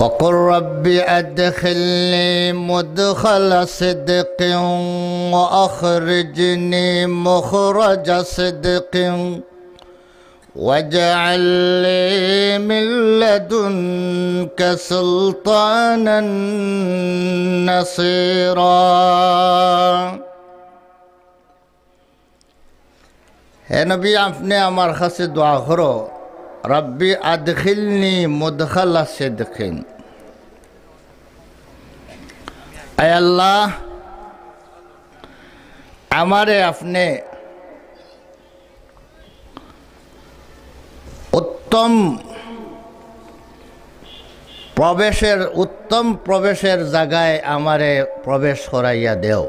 وقل رب أدخلني مدخل صدق وأخرجني مخرج صدق واجعل لي من لدنك سلطانا نصيرا হে নবী আপনি আমার কাছে দোয়া করো রব্বি আদখিলনি মুদখালা সিদকিন আয় আল্লাহ আমারে আপনি উত্তম প্রবেশের জায়গায় আমারে প্রবেশ করাইয়া দেও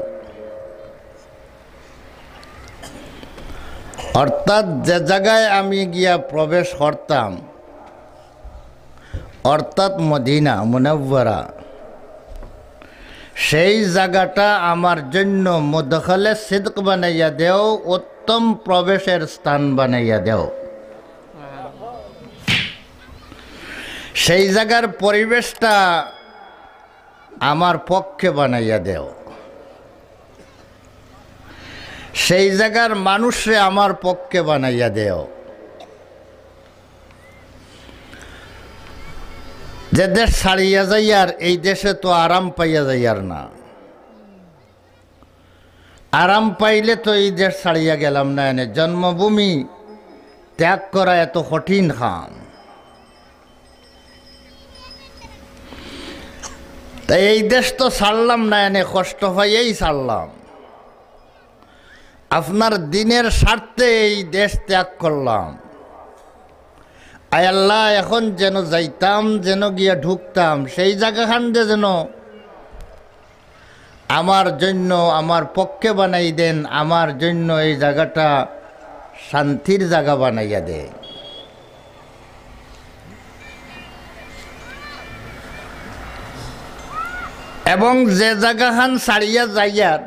অর্থাৎ যে জায়গায় আমি গিয়া প্রবেশ করতাম অর্থাৎ মদিনা মুনাওয়ারা সেই জায়গাটা আমার জন্য মুদখালে সিদক বানাইয়া দেও উত্তম প্রবেশের স্থান বানাইয়া দেও সেই জায়গার পরিবেশটা আমার পক্ষে বানাইয়া দেও সেই জায়গার মানুষরে আমার পক্ষে বানাইয়া দেও যে দেশ ছাড়িয়া যাইয়ার এই দেশে তো আরাম পাইয়া যাইয়ার না আরাম পাইলে তো এই দেশ ছাড়িয়া গেলাম না এনে জন্মভূমি ত্যাগ করা এত কঠিন কাম তাই এই দেশ তো ছাড়লাম না এনে কষ্ট হয়েই ছাড়লাম আপনার দিনের স্বার্থে এই দেশ ত্যাগ করলাম আয় আল্লাহ এখন যেন যাইতাম যেন গিয়া ঢুকতাম সেই জায়গাখান দিয়ে যেন আমার জন্য আমার পক্ষে বানাই দেন আমার জন্য এই জায়গাটা শান্তির জায়গা বানাইয়া দে এবং যে জায়গাখান ছাড়িয়া যাইয়ার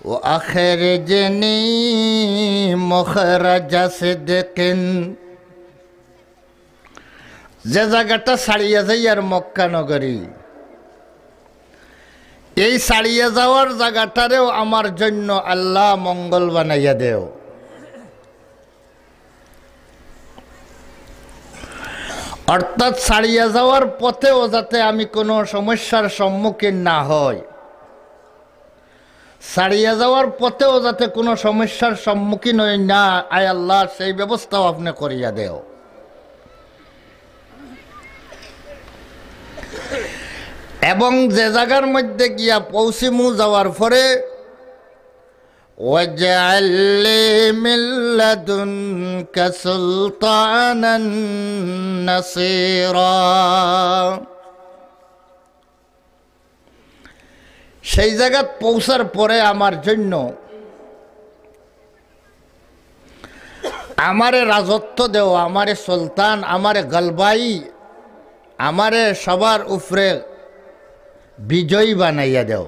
ও আখিরজনি মুখরাজা সিদকিন যে জায়গাটা ছাড়িয়া যাইয়ার মক্কা নগরী এই ছাড়িয়া যাওয়ার জায়গাটারেও আমার জন্য আল্লাহ মঙ্গল বানাইয়া দেও অর্থাৎ ছাড়িয়া যাওয়ার পথেও যাতে আমি কোনো সমস্যার সম্মুখীন না হই ছাড়িয়া যাওয়ার পথেও যাতে কোনো সমস্যার সম্মুখীন হই না আয় আল্লাহ সেই ব্যবস্থাও আপনি করিয়া দেও এবং যে জায়গার মধ্যে গিয়া পৌঁছিমু যাওয়ার পরে ওয়াজআল লি মিন লাদুনকা সুলতানান নাসীরা সেই জায়গা পৌঁছার পরে আমার জন্য আমারে রাজত্ব দেও আমারে সুলতান আমারে গলবাই আমারে সবার উপরে বিজয়ী বানাইয়া দেও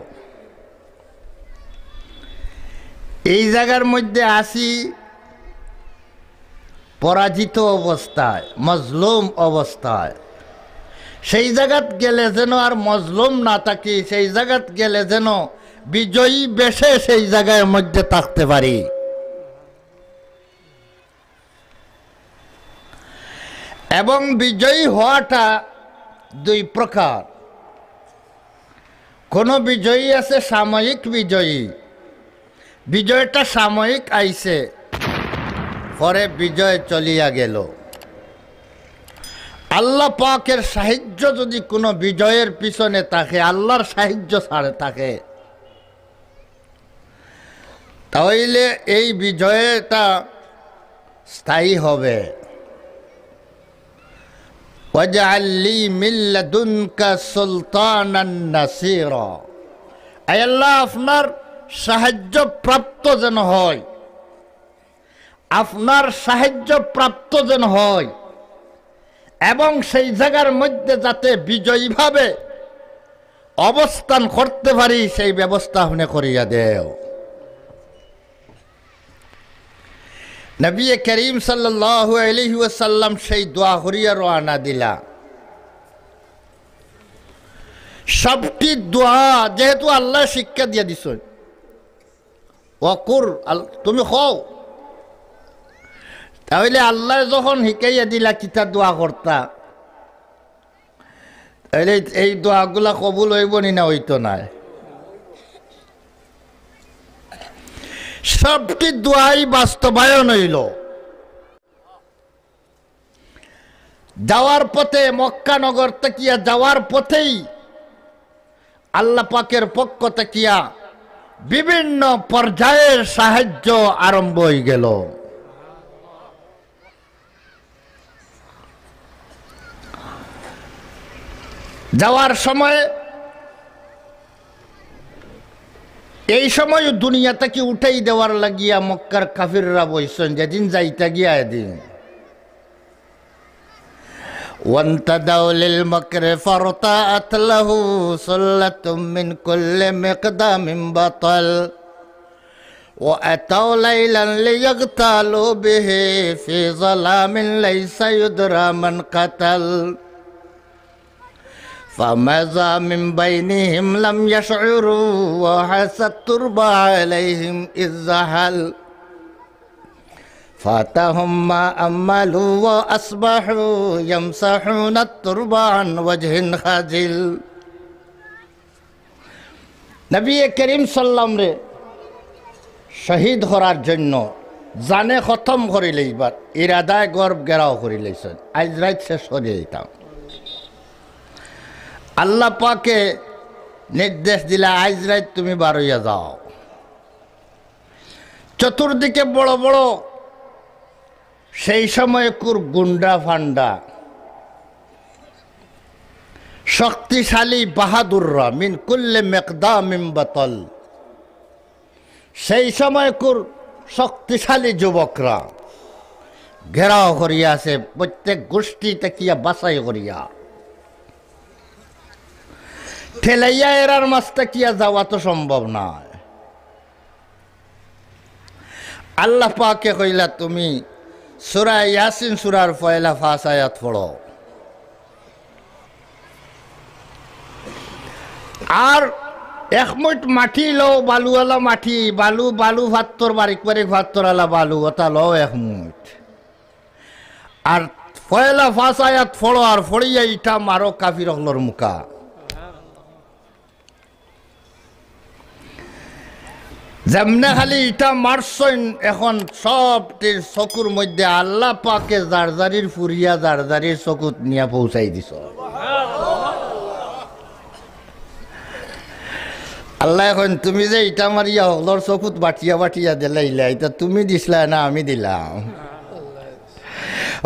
এই জায়গার মধ্যে আসি পরাজিত অবস্থায় মজলুম অবস্থায় সেই জায়গাত গেলে যেন আর মজলুম না থাকি সেই জায়গাত গেলে যেন বিজয়ী বেশে সেই জায়গার মধ্যে থাকতে পারি এবং বিজয়ী হওয়াটা দুই প্রকার কোন বিজয়ী আছে সাময়িক বিজয়ী বিজয়টা সাময়িক আইছে পরে বিজয় চলিয়া গেল আল্লাহ পাকের সাহায্য যদি কোনো বিজয়ের পিছনে থাকে আল্লাহর সাহায্য ছাড়ে থাকে তাহলে এই বিজয়টা স্থায়ী হবে ওয়াজআল লি মিন লাদুনকা সুলতানান নাসীরা আয় আল্লাহ আপনার সাহায্য প্রাপ্ত যেন হয় আপনার সাহায্য প্রাপ্ত যেন হয় এবং সেই জায়গার মধ্যে যাতে বিজয়ীভাবে অবস্থান করতে পারি সেই ব্যবস্থা আপনি করিয়া দেও নবী করিম সাল্লাল্লাহু আলাইহি ওয়াসাল্লাম সেই দোয়া করিয়া রওনা দিলা সবটি দোয়া যেহেতু আল্লাহ শিক্ষা দিয়ে দিছ, ওয়াকুর তুমি হও, তাহলে আল্লাহ যখন শিখাইয়া দিলা কিতা দোয়া করতা, তাহলে এই দোয়াগুলা কবুল হইব নি না হইতো না? সবটি দোয়াই বাস্তবায়ন হইল। যাওয়ার পথে মক্কা নগর তাকিয়া যাওয়ার পথেই আল্লাহ পাকের পক্ষ তাকিয়া বিভিন্ন পর্যায়ের সাহায্য আরম্ভ হয়ে গেল। যাওয়ার সময় এই সময় দুনিয়া থেকে উঠাই দেওয়ার লাগিয়া মক্কার কাফিররা বইছেন, যেদিন যাইতা গিয়া এদিন وانتدوا للمكر فرطأت له سلة من كل مقدام بطل وأتوا ليلا ليغتالوا به في ظلام ليس يدرى من قتل فماذا من بينهم لم يشعروا وحس التربى عليهم إذ زحل فاتهم ما أملوا وأصبحوا يمسحون التربى عن وجه خجل। নবী করিম সাল্লাম রে শহীদ হওয়ার জন্য জানে খতম করিলে এবার ইরাদায় গর্ব গেরাও করিলেছেন, আজ রাত শেষ হয়ে যেতাম। আল্লাহ পাকে নির্দেশ দিলা আজ রাত তুমি বার হইয়া যাও। চতুর্দিকে বড় বড় সেই সময় কুর গুন্ডা ফান্ডা শক্তিশালী বাহাদুররা মিন কুল্লে মেকদামিম বাতল, সেই সময় কুর শক্তিশালী যুবকরা ঘেরাও করিয়া আছে, প্রত্যেক গোষ্ঠী তাকিয়া বাছাই করিয়া ঠেলাইয়া এরার মাছ তাকিয়া যাওয়া তো সম্ভব নয়। আল্লাহ পাকে কইলা তুমি সূরা ইয়াসিন সূরার পয়লা 5 আয়াত পড়ো, আর এক মুঠ মাটি লও, বালুওয়ালা মাটি, বালু বালু ভাত্তর বারিক বারিক ভাত্তরালা বালু ওটা লও এক মুঠ, আর পয়লা 5 আয়াত পড়ো, আর ফড়িয়া ইটা মারো কাফির হলর মুখা। যেমনে খালি ইটা মারছইন এখন সবটির চকুর মধ্যে আল্লাহ পাকে জারজারির ফুরিয়া জারজারির চকুত নিয়া পৌঁছাই দিছ। আল্লাহ এখন তুমি যে ইটা মারিয়া হলর চকুত বাটিয়া বাটিয়া দিলাইলা, এটা তুমি দিছলা না আমি দিলাম।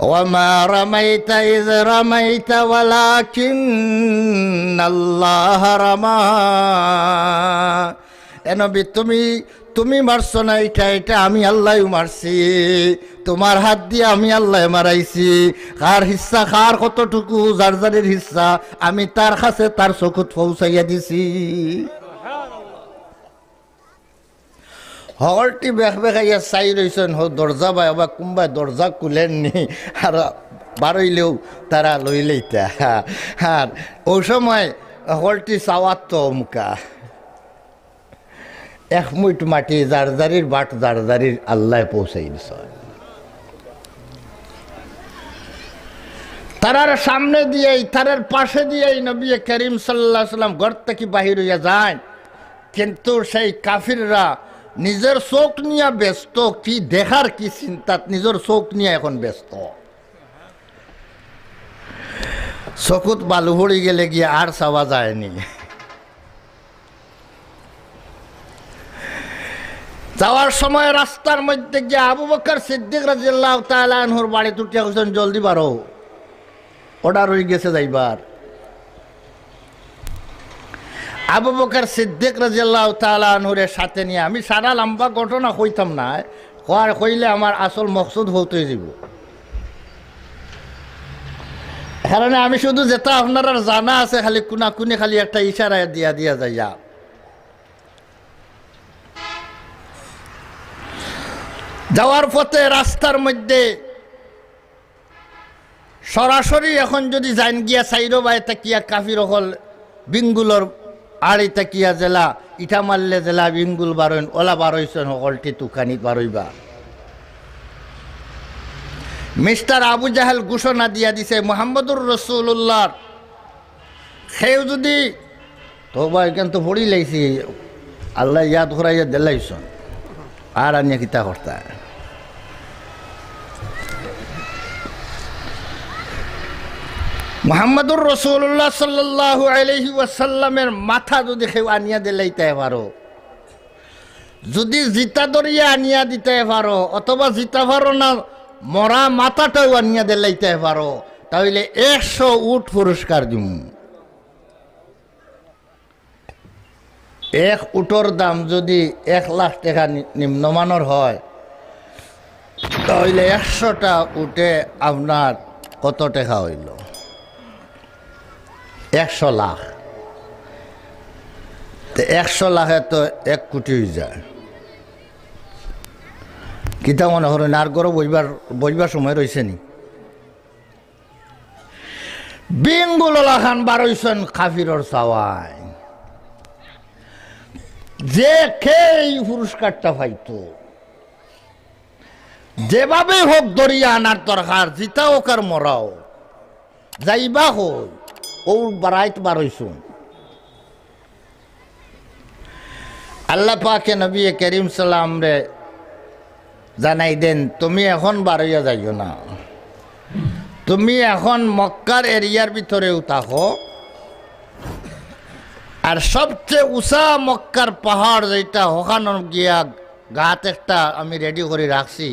ওয়ামা রামাইতা ইয রামাইতা ওয়ালাকিন্নাল্লাহ রামা। নবী তুমি মারছো না, এটা আমি আল্লাহ মারছি, তোমার হাত দিয়ে আমি আল্লাহ মারাইছি। কার হিস্সা কার কতটুকু জারজারের হিস্সা আমি তার কাছে তার চকুত পৌঁছাইয়া দিছি। হলটি বেখ বেখাইয়া চাই রয়েছেন, দরজা বা কোনবাই দরজা খুলেননি, আর বারইলেও তারা লইলেইতা। আর ওই সময় হলটি চাওয়ার তো মুখা এক মুঠ মাটি জারজারির বাট জারজারির আল্লাহ পৌঁছাই দিছ। তারার সামনে দিয়েই তারার পাশে দিয়েই নবী করিম সাল্লাল্লাহু আলাইহি সাল্লাম ঘর থেকে বাহির হইয়া যায়, কিন্তু সেই কাফিররা নিজের চোখ নিয়ে ব্যস্ত, কি দেখার কি চিন্তাত নিজের চোখ নিয়ে এখন ব্যস্ত। চকুত বালু পড়ি গেলে গিয়ে আর চাওয়া যায়নি। যাওয়ার সময় রাস্তার মধ্যে গিয়ে আবু বকর সিদ্দিক রাদিয়াল্লাহু তাআলা আনহুর বাড়ি তুটিয়া কইছেন জলদি বারো, অর্ডার হয়ে গেছে যাইবার। আবু বকর সিদ্দিক রাদিয়াল্লাহু তাআলা আনহুর সাথে নিয়ে আমি সারা লম্বা ঘটনা কইতাম না, কইলে আমার আসল মকসুদ হতে যাব। কারণে আমি শুধু যেটা আপনারা জানা আছে খালি কোনাকুনি খালি একটা ইশারা দিয়া দিয়া যাইয়া। যাওয়ার পথে রাস্তার মধ্যে সরাসরি এখন যদি যাইন গিয়া সাইরো বাই তাকিয়া কাফির হল বিঙ্গুলর আড়ি তাকিয়া জেলা ইটা মারলে জেলা বিঙ্গুল বারইন ওলা বারইছেন সকলটি তুকানিত বারইবা মিস্টার আবু জাহেল ঘোষণা দিয়া দিছে মুহাম্মদুর রাসূলুল্লাহ সেও যদি তোবা এখান তো পড়ি লাইছি আল্লাহ ইয়াদ করাইয়া দিলাইছন আর আনিয়া কিতা করতা মুহাম্মদুর রাসূলুল্লাহ সাল্লাল্লাহু আলাইহি ওয়াসাল্লামের মাথা যদি কেউ আনিয়া দিলাইতে পারো যদি জিতা দরিয়া আনিয়া দিতে পারো অথবা জিতা পারো না মরা মাথাটাও আনিয়া দিলাইতে পারো তাহলে 100 উট পুরস্কার দিমু এক উটর দাম যদি 1 লাখ টাকা নিম্নমানের হয় তাহলে 100টা উটে আপনার কত টাকা হইল 100 লাখ 100 লাখে তো 1 কোটি হয়ে যায় কিতা মনে করেন আর গরো বইবার সময় রয়েছে নি বিঙ্গুলা খান বারইছেন কাফিরর চাওয়াই যে খেই পুরস্কারটা পাইতো যেভাবে হোক দরিয়া আনার দরকার জিতা হোক আর মরাও যাইবা হোক ও বারাইত বারইছুন আল্লাহ পাকে নবী করিম সাল্লাম রে জানাই দেন তুমি এখন বারইয়া যাইও না তুমি এখন মক্কার এরিয়ার ভিতরেও থাকো আর সবচেয়ে উঁচা মক্কার পাহাড় যেটা ওখানে গিয়া গাত একটা আমি রেডি করে রাখছি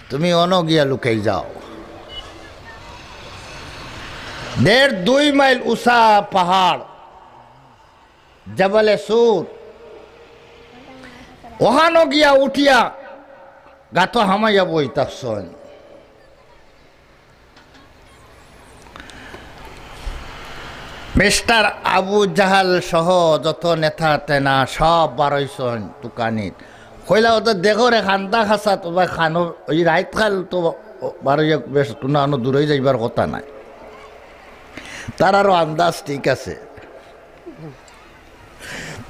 তুমি অন গিয়া লুকাই যাও 1.5-2 মাইল উঁচা পাহাড় জবলে সুর ওখানে গিয়া উঠিয়া গাত হামাইয়া বই তাকছন মিস্টার আবু জাহাল সহ যত নেতা তেনা সব বারইছন দোকানিত কইলা ওদের দেখো রে খান্দা খাসা তোমার খানো ওই রাইত খাল তো বারইয়া বেশ কোনো দূরে যাইবার কথা নাই তার আরো আন্দাজ ঠিক আছে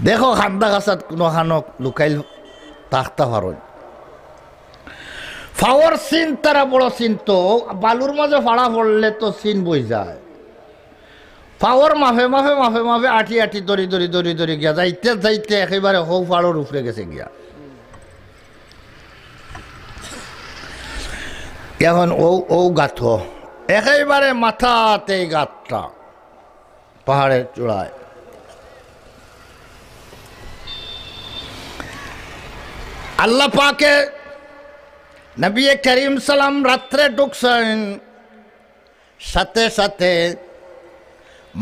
দেখো খান্দা খাসাত কোনো খানো লুকাইল থাকতে পারো ফাওয়ার সিন তারা বড় সিন তো বালুর মাঝে ফাড়া পড়লে তো সিন বই যায় পাওয়ার মাফে মাফে মাফে মাফে আঠি আঠি দড়ি দড়ি দড়ি দড়ি গিয়া যাইতে যাইতে একেবারে হৌ পাড়র উপরে গেছে গিয়া এখন ও গাথ একেবারে মাথাতে গাতটা পাহাড়ের চূড়ায় আল্লাহ পাকে নবী করিম সালাম রাত্রে ঢুকছেন সাথে সাথে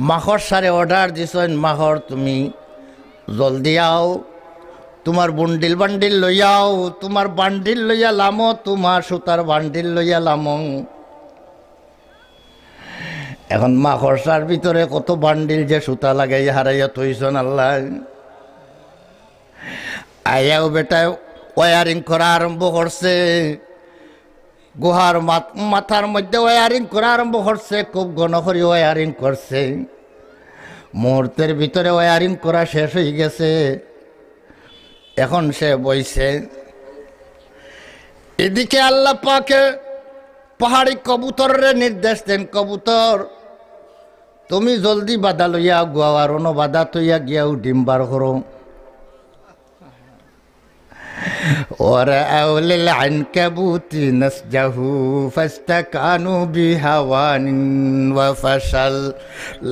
মাখর সারে অর্ডার দিছেন মাখর তুমি জলদি আও তোমার বন্ডিল বান্ডিল লইয়াও তোমার বান্ডিল লইয়া লামো তোমার সুতার বান্ডিল লইয়া লামো এখন মাখর সার ভিতরে কত বান্ডিল যে সুতা লাগাই হারাইয়া থইছেন আল্লাহ আয়াও বেটা ওয়ারিং করা আরম্ভ করছে গুহার মাথার মধ্যে ওয়ারিং করা আরম্ভ করছে খুব ঘন করে ওয়ারিং করছে মুহূর্তের ভিতরে ওয়ারিং করা শেষ হয়ে গেছে এখন সে বইছে এদিকে আল্লাহ পাকে পাহাড়ি কবুতরের নির্দেশ দেন কবুতর তুমি জলদি বাধা লইয়া গুয়ার অন্য বাধা তৈয়া গিয়াও ডিম বার করো ورأوا للعنكبوت نسجه فاستكانوا بهوان وفشل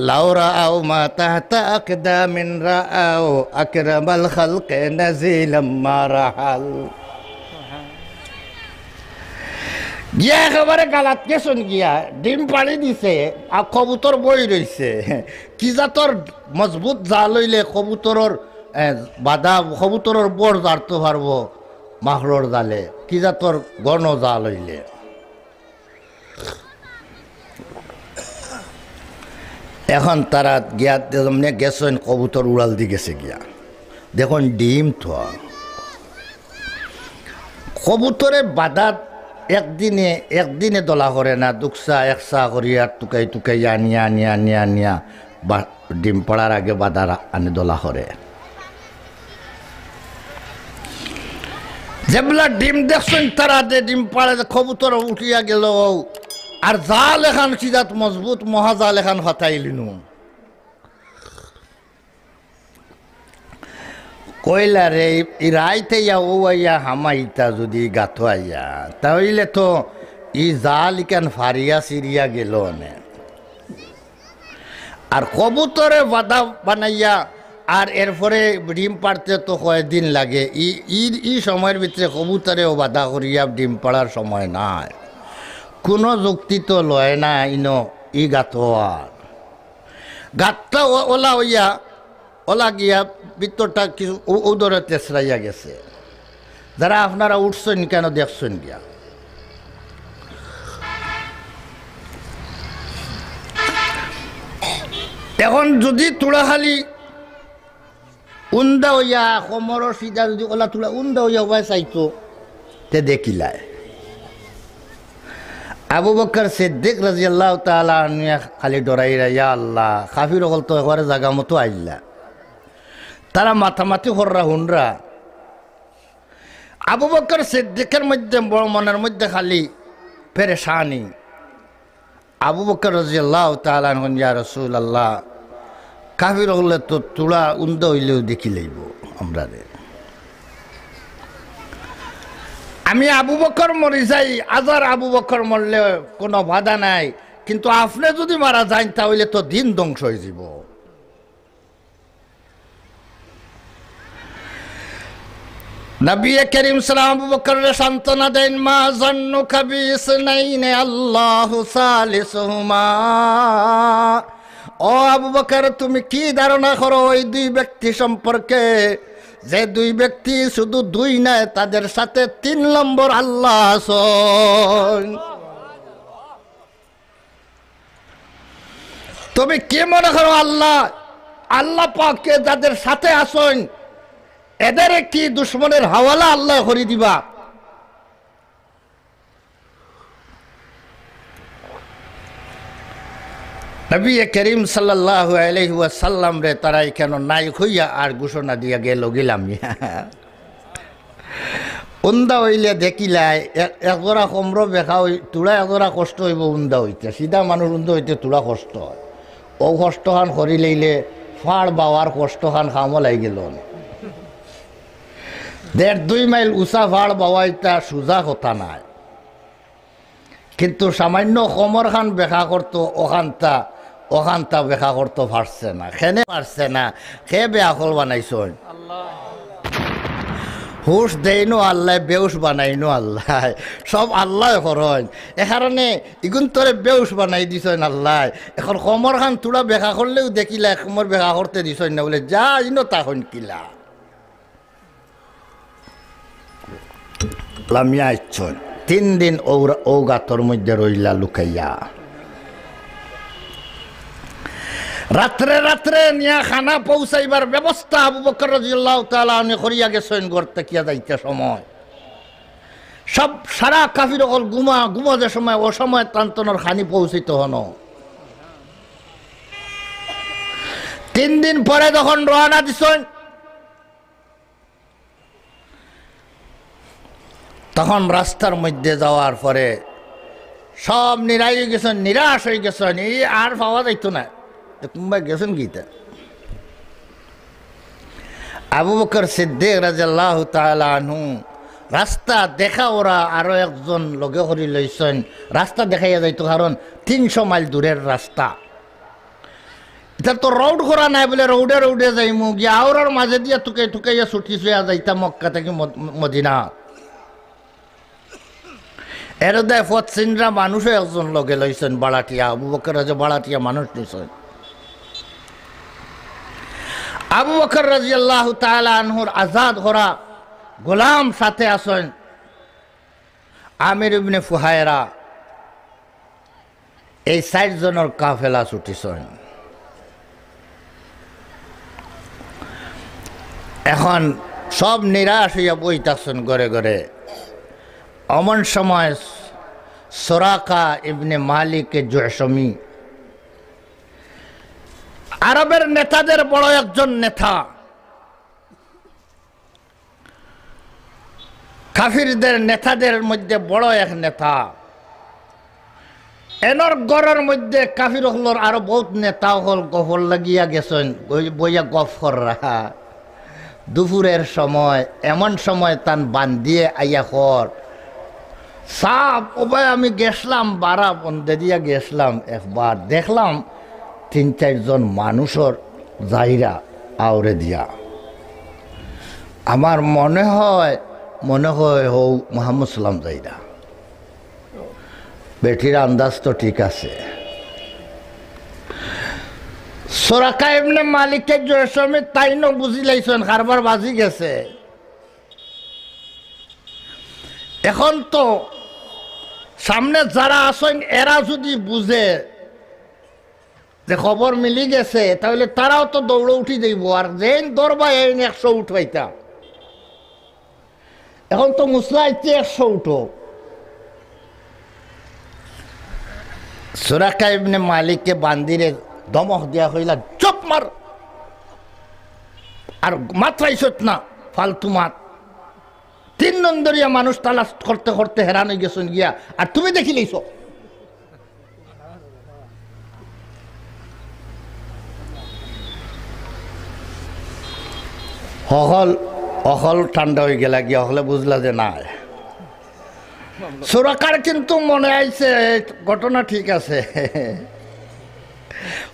لو رأوا ما تحت أقدام رأوا أكرم الخلق نزيلا ما رحل গিয়া একেবারে গালাত গেছন গিয়া ডিম পাড়ি দিছে আর কবুতর বই রইছে কি জাতর মজবুত জাল হইলে কবুতরর বাধা কবুতরর বর জারতে পারবো মাহরর জালে কি জাতর গণ জাল হইলে এখন তারা গিয়া তেমনি গেছেন কবুতর উড়াল দি গেছে গিয়া দেখুন ডিম থোয়া কবুতরে বাধা একদিনে দলা করে না দুকসা একসা করিয়া টুকাই টুকাই আনিয়া আনিয়া আনিয়া আনিয়া ডিম পড়ার আগে বাধা আনি দোলা করে যেগুলা ডিম দেখছেন তারা ডিম পাড়ে কবুতর উঠিয়া গেল আর জাল এখান সিজাত মজবুত মহাজাল এখান হতাইলিনু কইলা রে রাইতে ও আইয়া হামাইতা যদি গাথো আইয়া তাহলে তো ই জাল ইকান ফারিয়া সিরিয়া গেল নে আর কবুতরে বাধা বানাইয়া আর এরপরে ডিম পাড়তে তো কয়েকদিন লাগে ই সময়ের ভিতরে কবুতরেও বাধা করিয়া ডিম পাড়ার সময় নাই কোনো যুক্তি তো লয় না ইনো ই গাথো আর গাতটা ওলা হইয়া ওলা গিয়া ভিতরটা কিছু উদরে তেসরাইয়া গেছে যারা আপনারা উঠছেন কেন দেখছেন গিয়া এখন যদি তুড়াখালি উন্দা হইয়া কোমর সিধা যদি ওলা তুলা উন্দা হইয়া হওয়া চাইতো তে দেখিলায় আবু বকর সিদ্দিক রাদিয়াল্লাহু তাআলা আনহু খালি ডরাইরা ইয়া আল্লাহ কাফির হল তো একবারে জায়গা মতো আইলা তারা মাথামাতি হররা হুনরা আবু বকর সিদ্দিকের মধ্যে বড় মনের মধ্যে খালি পেরেশানি আবু বকর রাদিয়াল্লাহু তাআলা আনহু ইয়া রাসূলুল্লাহ কাফির হলে তো তুলা উন্দা হইলেও দেখি লইব আমরা আমি আবু বকর মরি যাই আজার আবু বকর মরলে কোনো বাধা নাই কিন্তু আপনি যদি মারা যান তাহলে তো দিন ধ্বংস হয়ে যাব নবী করিম সাল্লাল্লাহু আবু বকরের সান্তনা দেন মা জান্নুকা বিসনাইন আল্লাহু সালিসুহুমা ও আবু বকর তুমি কি ধারণা করো ওই দুই ব্যক্তি সম্পর্কে যে দুই ব্যক্তি শুধু দুই নয় তাদের সাথে 3 নম্বর আল্লাহ আছেন তুমি কি মনে করো আল্লাহ পাককে যাদের সাথে আছেন এদের কি দুশমনের হাওয়ালা আল্লাহ করে দিবা নবী করিম সাল্লাল্লাহু আলাইহি ওয়াসাল্লাম রে তারা কেন নাই হইয়া আর ঘোষণা দিয়া গেলাম উন্দা হইলে দেখিলাই এজোড়া কমর বেখা তুলা এজোড়া কষ্ট হইব উন্দা হইতে সিধা মানুষ উন্দা হইতে তুলা কষ্ট হয় ও কষ্ট খান করি লইলে ফাড় বাওয়ার কষ্ট খান খামো লাই গেল 1.5-2 মাইল উঁচা ফাড় বাওয়াইতা সোজা কথা নাই কিন্তু সামান্য কমর খান বেখা করতো ওখানটা বেখা করতে পারছে না খেনে পারছে না খে বেআকল বানাইছ হুশ দেইনো আল্লাহ বেউস বানাইনো আল্লাহ সব আল্লাহ করেন এ কারণে ইগুন তোরে বেউস বানাই দিছেন আল্লাহ এখন কমর খান তুলা বেখা করলেও দেখিলা কমর বেখা করতে দিছেন না বলে যা ইনো তখন কিলা লামিয়া ইচ্ছন 3 দিন ও গাতর মধ্যে রইলা লুকাইয়া রাত্রে নিয়া খানা পৌঁছাইবার ব্যবস্থা আবু বকর রাদিয়াল্লাহু তাআলা আনহু করিয়া গেছেন গর্তে কিয়া যাইতে সময় সব সারা কাফির হল ঘুমা যে সময় ও সময় তান্তনের খানি পৌঁছিত হন 3 দিন পরে যখন রওনা দিছেন তখন রাস্তার মধ্যে যাওয়ার পরে সব নিরাশ হয়ে গেছেন এই আর পাওয়া যাইতো না কুম্বা গেছেন গীতা আবু বকর সিদ্দিক রাদিয়াল্লাহু তাআলা আনহু রাস্তা দেখা ওরা আরো একজন লগে করি লইছেন রাস্তা দেখাইয়া যাইতো কারণ 300 মাইল দূরের রাস্তা এটা তো রোড করা নাই বলে রোডে যাইমু গিয়া আওরার মাঝে দিয়া টুকাইয়া ছুটি ছুঁয়া যাইতা মক্কা থেকে মদিনা এরদায় ফতসিনরা মানুষও একজন লগে লইছেন বাড়াটিয়া আবু বকর বাড়াটিয়া মানুষ নিছেন আবু বকর রাদিয়াল্লাহু তাআলা আনহুর আজাদ করা গোলাম সাথে আছেন আমির ইবনে ফুহায়রা এই 60 জনের কাফেলা ছুটিছেন এখন সব নিরাশ হইয়া বইতাছেন ঘরে অমন সময় সুরাকা ইবনে মালিক জুহশমি আরবের নেতাদের বড় একজন নেতা, কাফিরদের নেতাদের মধ্যে বড় এক নেতা। এনর গড়ের মধ্যে কাফির হলর আরো বহুত নেতা হল গফর লাগিয়া গেছেন, বইয়া গফর রাহা। দুপুরের সময় এমন সময় তান বান্ধিয়ে আইয়া কর সাপ ওবাই আমি গেছলাম, বারা বন্ধে দিয়া গেছলাম, একবার দেখলাম ৩-৪ জন মানুষের যাইরা আউরে দিয়া। আমার মনে হয় হৌ মোহাম্মদ সাল্লাম যাইরা। বেটির আন্দাজ তো ঠিক আছে। সুরাকা ইবনে মালিকের জয়সমে তাই ন বুঝি লাইছেন কারবার বাজি গেছে। এখন তো সামনে যারা আছেন এরা যদি বুঝে যে খবর মিলি গেছে, তাহলে তারাও তো দৌড়ে উঠি যাইব, আর যেন দরবা এই 100 উঠাইতা। এখন তো মুসলা ইচ্ছে 100 উঠো। সুরাকা ইবনে মালিককে বান্দিরে দমক দিয়া হইলা, চপ মার, আর মাত্রাইছত না ফালতু মাত। 3 নম্বরিয়া মানুষ তালাশ করতে করতে হেরান হয়ে গেছেন গিয়া, আর তুমি দেখি লইছ। অহল ঠান্ডা হয়ে গেলা গিয়া, হলে বুঝলা যে না। সুরাকার কিন্তু মনে আইছে ঘটনা ঠিক আছে।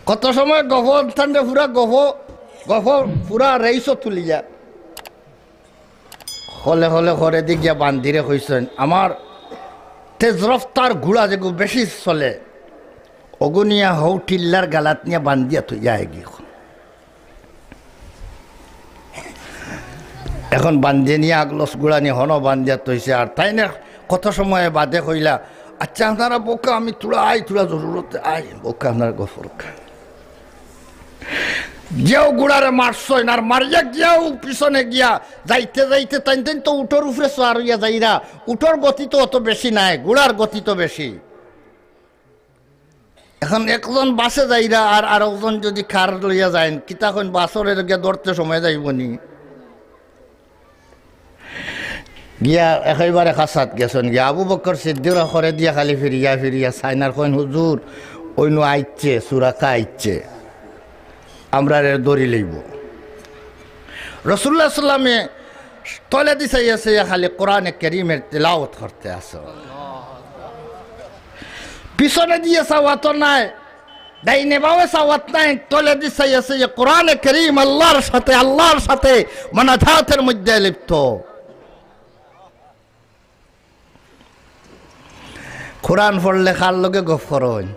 কত সময় গফ ঠান্ডা পুরা গফ পুরা রেইস তুলিয়া হলে হলে ঘরে দিক গিয়া বান্ধিরে হইছেন। আমার তেজ রফতার ঘোড়া যেগু বেশি চলে, অগুনিয়া হৌ টিল্লার গালাত নিয়ে বান্ধিয়া থইয়া গিয়ে এখন বান্ধিয়ে নিয়ে আগলস গুড়া নিয়ে হন বান্ধিয়া তৈছে। আর তাই না কত সময় বাদে কইলা, আচ্ছা আপনারা বোকা আমি তোরা জরুরত আই বোকা আপনার গফর গিয়াও গুড়ারে মারছইন, আর মারিয়া গিয়াও পিছনে গিয়া যাইতে যাইতে টাইন তো উটোর উপরে সোয়ার হইয়া যাইরা। উটোর গতি তো অত বেশি নাই, গুড়ার গতি তো বেশি। এখন একজন বাসে যাইরা আর আরেকজন যদি কার লইয়া যায়, কিতাখন বাসরে গিয়া ধরতে সময় যাইবনি। গিয়া একেবারে খাসাত গেছেন গিয়া। আবু বকর সিদ্দিক করে দিয়া খালি ফিরিয়া সাইনার কইন, হুজুর অন্য আইচ্ছে, সুরাকা আইচ্ছে, আমরা দড়ি লইব। রাসূলুল্লাহ সাল্লামে তলে দিছে খালি কোরআনে কারীমের তিলাওয়াত করতে আছে। পিছনে দিয়ে সাওয়াত নাই, ডাইনে বামে সাওয়াত নাই, তলে দিছে কোরআনে কারীম আল্লাহর সাথে মানাজাতের মধ্যে লিপ্ত। কোরআন পড়লে কার লগে গফর হইন,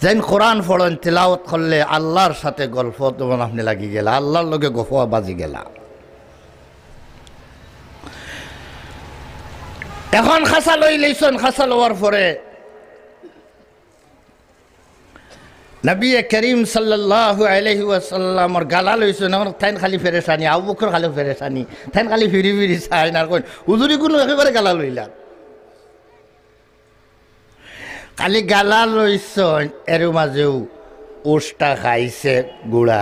যেন কোরআন পড়েন তিলাওয়াত করলে আল্লাহর সাথে গল্প তোমার আপনি লাগি গেলা, আল্লাহর লগে গফ বাজি গেলা। এখন খাসা লই লইছেন, খাসা লওয়ার পরে নবী করিম সাল্লাল্লাহু আলাইহি ওয়াসাল্লামর গালা লইছেন। এখন থাইন খালি ফেরেশানি, আবু বকর খালি ফেরেশানি, থাইন খালি ফিরি চাই না কইন, হুজুরি কোনো একেবারে গালা লইলা। খালি গালা লইছেন, এর মাঝেও উষ্টা খাইছে গুড়া,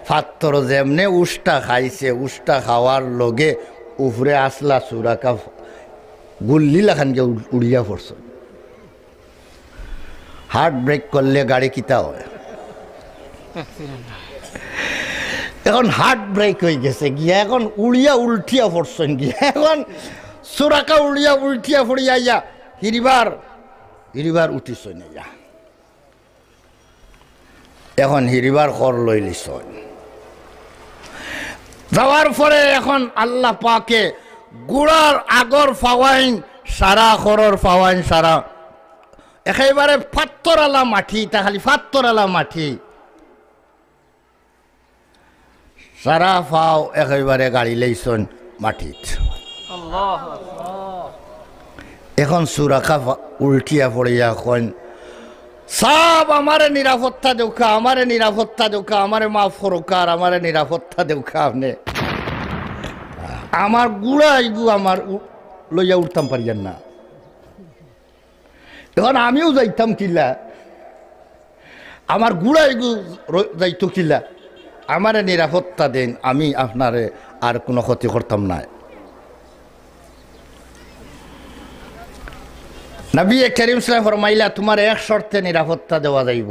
ফাত্তর যেমনে উষ্টা খাইছে, উষ্টা খাওয়ার লগে উপরে আসলা সুরাকা গুল্লিলা খানকে উড়িয়া পড়ছ। হার্ট ব্রেক করলে গাড়ি কিতা হয়, এখন হার্ট ব্রেক হয়ে গেছে গিয়া, এখন উড়িয়া উল্টিয়া পড়ছেন গিয়া। এখন সুরাকা উল্টিয়া পড়িয়া ইয়া হিরিবার উঠিছন ইয়া। এখন হিরিবার কর লই লিছন। যাওয়ার পরে এখন আল্লাহ পাকে গুড়ার আগর ফাওয়াইন সারা, খরর ফাওয়াইন সারা, একেবারে ফাত্তর আলা মাটি, তা খালি ফাত্তর আলা মাটি সারা ফাও একেবারে গাড়ি লইছন মাটিত। এখন সুরাকা উল্টিয়া পড়িয়া কইন, সব আমারে নিরাপত্তা দেউকা, আমারে মাফ করুকা, আর আমারে নিরাপত্তা দেউকা। আপনি আমার গুড়া আইগু আমার লইয়া উঠতাম পারিয়ান না। এখন আমিও যাইতাম কিলা, আমার গুড়াই যাইতো কিলা, আমারে নিরাপত্তা দেন, আমি আপনারে আর কোনো ক্ষতি করতাম না। নবী করিম সাল্লাল্লাহু ফরমাইলা তোমার এক শর্তে নিরাপত্তা দেওয়া যাইব।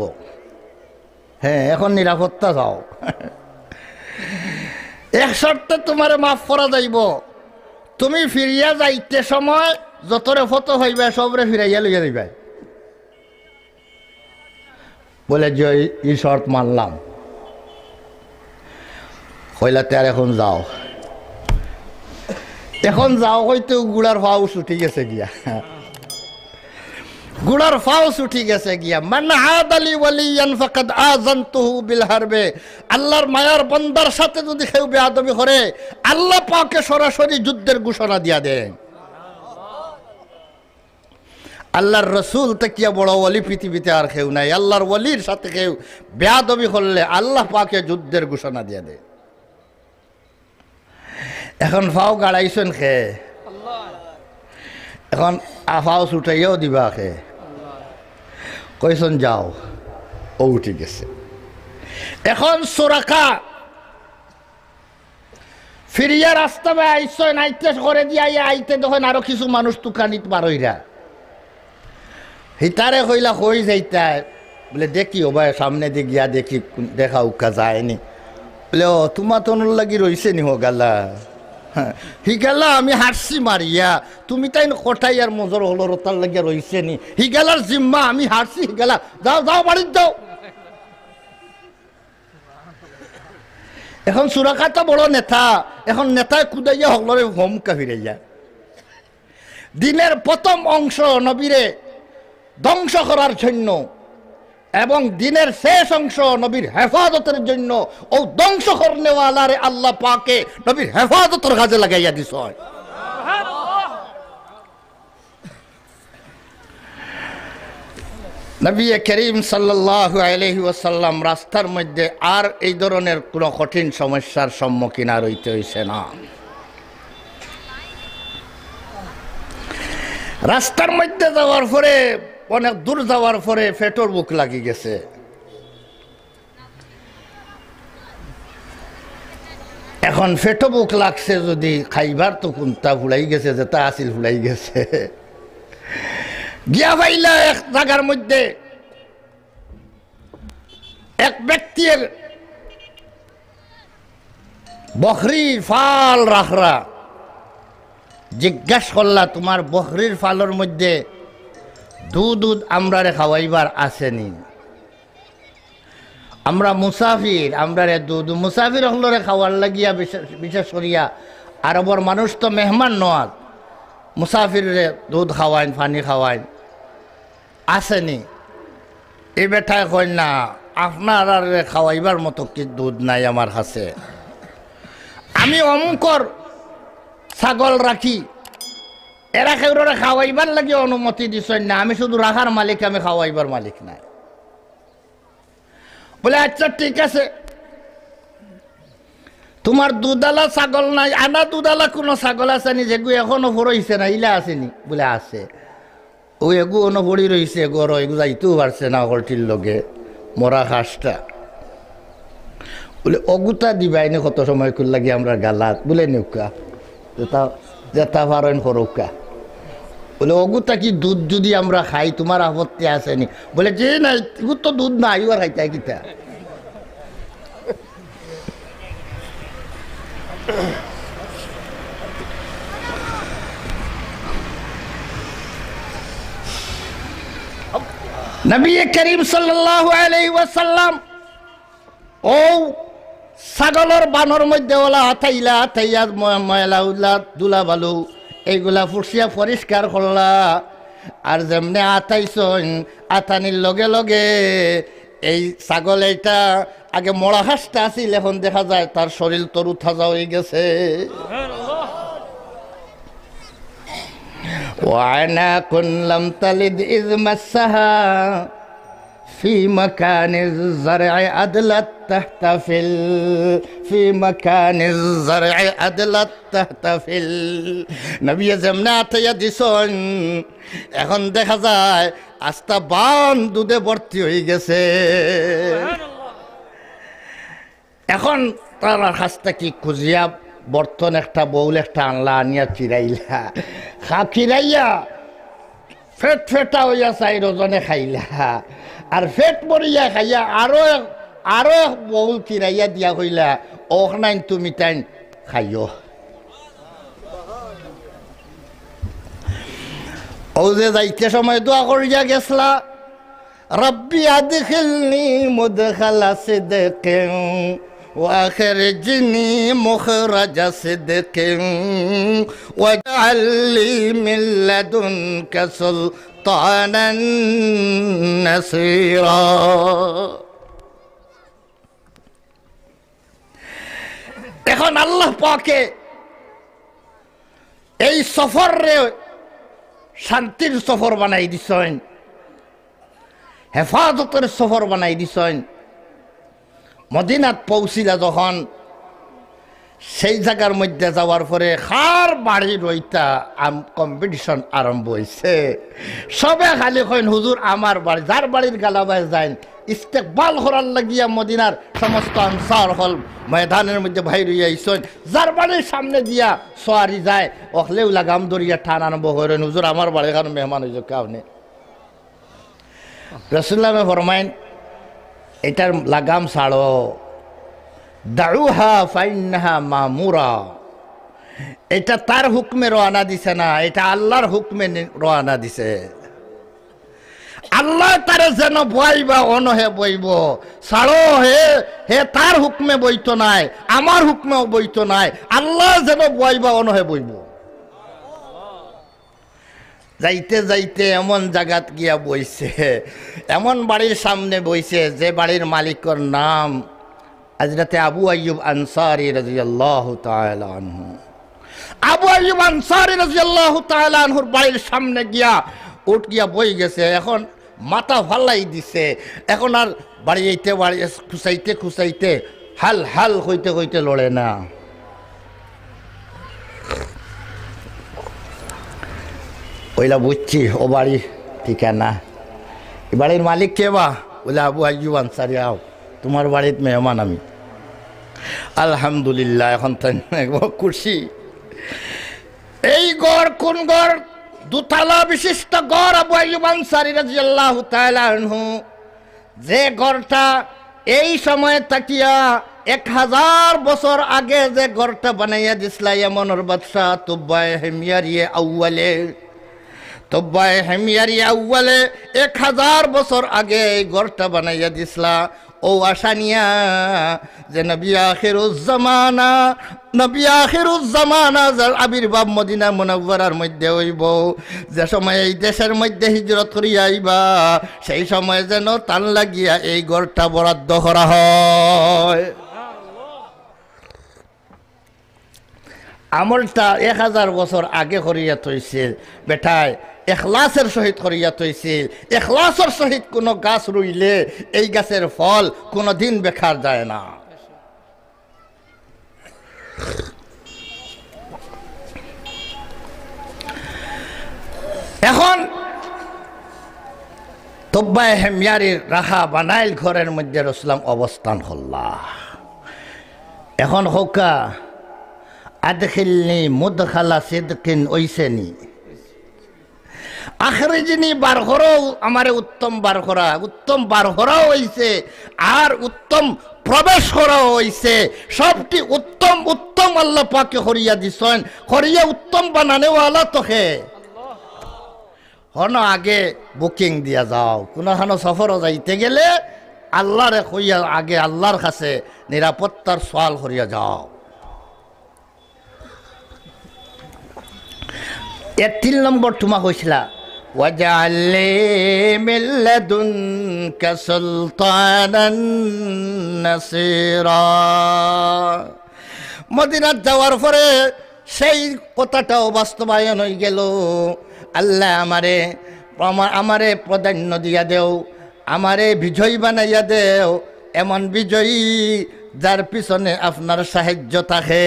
হ্যাঁ, এখন নিরাপত্তা চাও, এক শর্তে তোমারে মাফ করা যাইব, তুমি ফিরিয়া যাইতে সময় যতরে ফটো হইবা সবরে ফিরাইয়া লইয়া যাইবা। বলে যে এই শর্ত মানলাম। কইলাতে আর এখন যাও, এখন যাও হয়তো গুড়ার ফাউস উঠি গেছে গিয়া, গুড়ার ফাউস উঠি গেছে গিয়া। মান আদালি ওয়ালিয়ান ফাকাদ আযানতুহু বিল হারবে। আল্লাহর মায়ার বান্দার সাথে যদি কেউ বেয়াদবি করে আল্লাহ পাকে সরাসরি যুদ্ধের ঘোষণা দিয়া দেন। আল্লাহর রসুল থেকে বড় ওয়ালি পৃথিবীতে আর কেউ নাই। আল্লাহর ওয়ালির সাথে কেউ বেয়াদবি করলে আল্লাহ পাকে যুদ্ধের ঘোষণা দিয়া দেয়। এখন ফাও গাড়াইছেন খে, এখন আফাও ছুটাইয়াও দিবা খে, কইসন যাও, ও উঠে গেছে। এখন সুরাকা ফিরিয়া রাস্তা বে আইসন, আইতে করে দিয়া আইতে তখন আরো কিছু মানুষ তুকানিত বারইরা হিতারে কইলা কই যাইতা, বলে দেখি ও ভাই সামনে দিয়ে গিয়া দেখি দেখা উকা যায়নি। বলে ও তোমার তনুর লাগি রইছে নি হো গালা, হি গেলা আমি হারছি মারিয়া, তুমি তাই কটাই আর মজর হলো তার লাগিয়া রইছে নি, হি গেলার জিম্মা আমি হারছি, হি গেলা যাও যাও বাড়ির যাও। এখন সুরাকাতা বড় নেতা, এখন নেতায় কুদাইয়া হলরে হোমকা ফিরাইয়া। দিনের প্রথম অংশ নবীরে ধ্বংস করার জন্য এবং দিনের শেষ অংশ নবীর হেফাজতের জন্য ও ধ্বংস করনেওয়ালারে আল্লাহ পাকে নবীর হেফাজতের কাজে লাগাইয়া দিস। নবী করিম সাল্লাল্লাহু আলাইহি ওয়াসাল্লাম রাস্তার মধ্যে আর এই ধরনের কোনো কঠিন সমস্যার সম্মুখীন আর হইতে হইছে না। রাস্তার মধ্যে যাওয়ার পরে অনেক দূর যাওয়ার পরে পেটের বুক লাগি গেছে। এখন পেটো বুক লাগছে যদি খাইবার তো কোনটা ফুলাই গেছে, যেটা আসিল ফুলাই গেছে। গিয়া পাইলা এক জায়গার মধ্যে এক ব্যক্তির বকরির ফাল রাখরা, জিজ্ঞাসা করলা তোমার বকরির ফালের মধ্যে দুধ আমরারে খাওয়াইবার আসেনি? আমরা মুসাফির, আমরারে দুধ মুসাফির হলরে খাওয়ার লাগিয়া বিশেষ করিয়া আরবর মানুষ তো মেহমান নয়, মুসাফিরে দুধ খাওয়াইন পানি খাওয়াইন, আসেনি? এই বেটায় কই না আপনার আর খাওয়াইবার মতো কি দুধ নাই আমার কাছে, আমি অমুকর ছাগল রাখি, এরা কেউরে খাওয়াইবার লাগে অনুমতি দিছেন না, আমি শুধু রাখার মালিক, আমি খাওয়াইবার মালিক নাই। বলে আচ্ছা ঠিক আছে, তোমার দুধালা ছাগল নাই, আনা দুধালা কোনো ছাগল আছে নি যেগু এখনো ফরইছে না? ইলা আসেনি? বলে আছে। ও এগু অনো পড়ি রইছে গর, এগু যাইতেও পারছে না হলটির লগে মরা ঘাসটা। বলে অগুতা দিবাইনি কত সময় করে লাগে আমরা গালাত, বলে নৌকা যেটা পারেন করৌকা। বলে অগুতা কি দুধ যদি আমরা খাই তোমার আপত্তি আসেনি? বলে যে নাই এগুলো তো দুধ না, আর খাইতে কিতা। নবী করিম সাল্লাল্লাহু আলাইহি ওয়াসাল্লাম ও ছাগলের বানর মধ্যে ওলা হাতাইলা হাতাইয়া ময়লা উল্লা দুলা বালু এইগুলা ফুসিয়া পরিষ্কার করলা, আর যেমনি আতাইছন আতানির লগে লগে এই ছাগল এইটা আগে মরা হাঁসটা আছিল, এখন দেখা যায় তার শরীর তরু তাজা হয়ে গেছে। ওয়ানা কুনলাম তালিদ ইজ মাসাহা في مكان الزرع أدلت تحتفل في مكان الزرع أدلت تحتفل নবী জামনাতে দিছন এখন দেখা যায় আস্তা বান দুধে ভর্তি হয়ে গেছে এখন তার হাসটা কি খুঁজিয়া বর্তন একটা বউল একটা আনলা আনিয়া চিরাইলা চিরাইয়া ফেট ফেটা হইয়া চাই রজনে খাইলা আর ফেট মরিয়া খাইয়া আরো বউল চিরাইয়া দিয়া হইলা ওক নাই তুমি তাই খাইও ও যে যাইতে সময় দোয়া করিয়া গেছলা রব্বি আদখিলনি মুদখালা সিদকিন وأخرجني مخرج صدق واجعل لي من لدنك سلطانا نصيرا এখন আল্লাহ পাকে এই সফরে শান্তির সফর বানাই দিছেন হেফাজতের সফর বানাই দিছেন মদিনাত পৌঁছিলা যখন সেই জায়গার মধ্যে যাওয়ার পরে খার বাড়ি রইতা কম্পিটিশন আরম্ভ হয়েছে সবে খালি কইন হুজুর আমার বাড়ি যার বাড়ির গালাবায় যাইন ইস্তেকবাল করার লাগিয়া মদিনার সমস্ত আনসার হল ময়দানের মধ্যে ভাই রইয়া আইসন যার বাড়ির সামনে দিয়া সোয়ারি যায় ওখলেও লাগাম দরিয়া টান আরম্ভ করেন হুজুর আমার বাড়ি কারণ মেহমান হইজ কাউনে রাসূলুল্লাহ ফরমাইন এটার লাগাম ছাড়ো দাউহা ফাইন্নাহা মামুরা এটা তার হুকমে রওনা দিছে না এটা আল্লাহর হুকমে রওনা দিছে আল্লাহ তারে যেন বইবা অনহে বইব ছাড়ো হে তার হুকমে বইতো নাই আমার হুকমেও বইতো নাই আল্লাহ যেন বইবা অনহে বইব যাইতে যাইতে এমন জায়গাত গিয়া বইছে এমন বাড়ির সামনে বইছে যে বাড়ির মালিকের নাম হযরত আবু আইয়ুব আনসারী রাদিয়াল্লাহু তাআলা আনহু আবু আইয়ুব আনসারী রাদিয়াল্লাহু তাআলা আনহুর বাড়ির সামনে গিয়া উঠ গিয়া বই গেছে এখন মাথা ফালাই দিছে এখন আর বাড়িতে বাড়ি খুসাইতে খুসাইতে হাল হাল হইতে হইতে লড়ে না ওইলা বুঝছি ও বাড়ি ঠিকানা এ বাড়ির মালিক কে বা বলে আবু আইয়ুব আনসারী আও তোমার বাড়িতে মেহমান আমি আলহামদুলিল্লাহ এখন তাই খুশি এই গড় কোন গড় দুতলা বিশিষ্ট গড় আবু আইয়ুব আনসারী রাদিয়াল্লাহু তাআলা আনহু যে গড়টা এই সময় তাকিয়া 1000 বছর আগে যে গড়টা বানাইয়া দিছিল ইয়ামনের বাদশা তুবায়ে হিময়ারিয়ে আউয়ালে 1000 বছর আগে এই গড়টা বানাইয়া দিছলা ও আশা নিয়া যে নবী আখিরুজ্জামানা যার আবির্ভাব মদিনা মুনাওয়ারার মধ্যে হইব যে সময় এই দেশের মধ্যে হিজরত করিয়া আইবা সেই সময় যেন টান লাগিয়া এই গড়টা বরাদ্দ করা হয় আমলটা 1000 বছর আগে করিয়া থইছিল বেটায় এখলাসের সহিত করিয়া থইছিল এখলাসের সহিত কোনো গাছ রুইলে এই গাছের ফল কোনোদিন বেকার যায় না এখন তুবায়ে হিময়ারির রাখা বানাইল ঘরের মধ্যে রাসূলুল্লাহ অবস্থান হল্লা এখন হোকা আদখিলনি মুদখালা সিদকিন ওইসেনি আখরিজনি বার করো আমারে উত্তম বার করা হইছে আর উত্তম প্রবেশ করা হইছে সবটি উত্তম উত্তম আল্লাহ পাকে করিয়া দিছেন করিয়া উত্তম বানানেওয়ালা তোকে হন আগে বুকিং দিয়া যাও কোনখানো সফরও যাইতে গেলে আল্লাহরে কইয়া আগে আল্লাহর কাছে নিরাপত্তার সওয়াল করিয়া যাও 3 নম্বর তোমা কইছিলা ওয়াজআল লি মিন লাদুনকা সুলতানান নাসীরা মদিনাত যাওয়ার পরে সেই কথাটাও বাস্তবায়ন হয়ে গেল আল্লাহ আমারে প্রাধান্য দিয়া দেও আমারে বিজয়ী বানাইয়া দেও, এমন বিজয়ী যার পিছনে আপনার সাহায্য থাকে।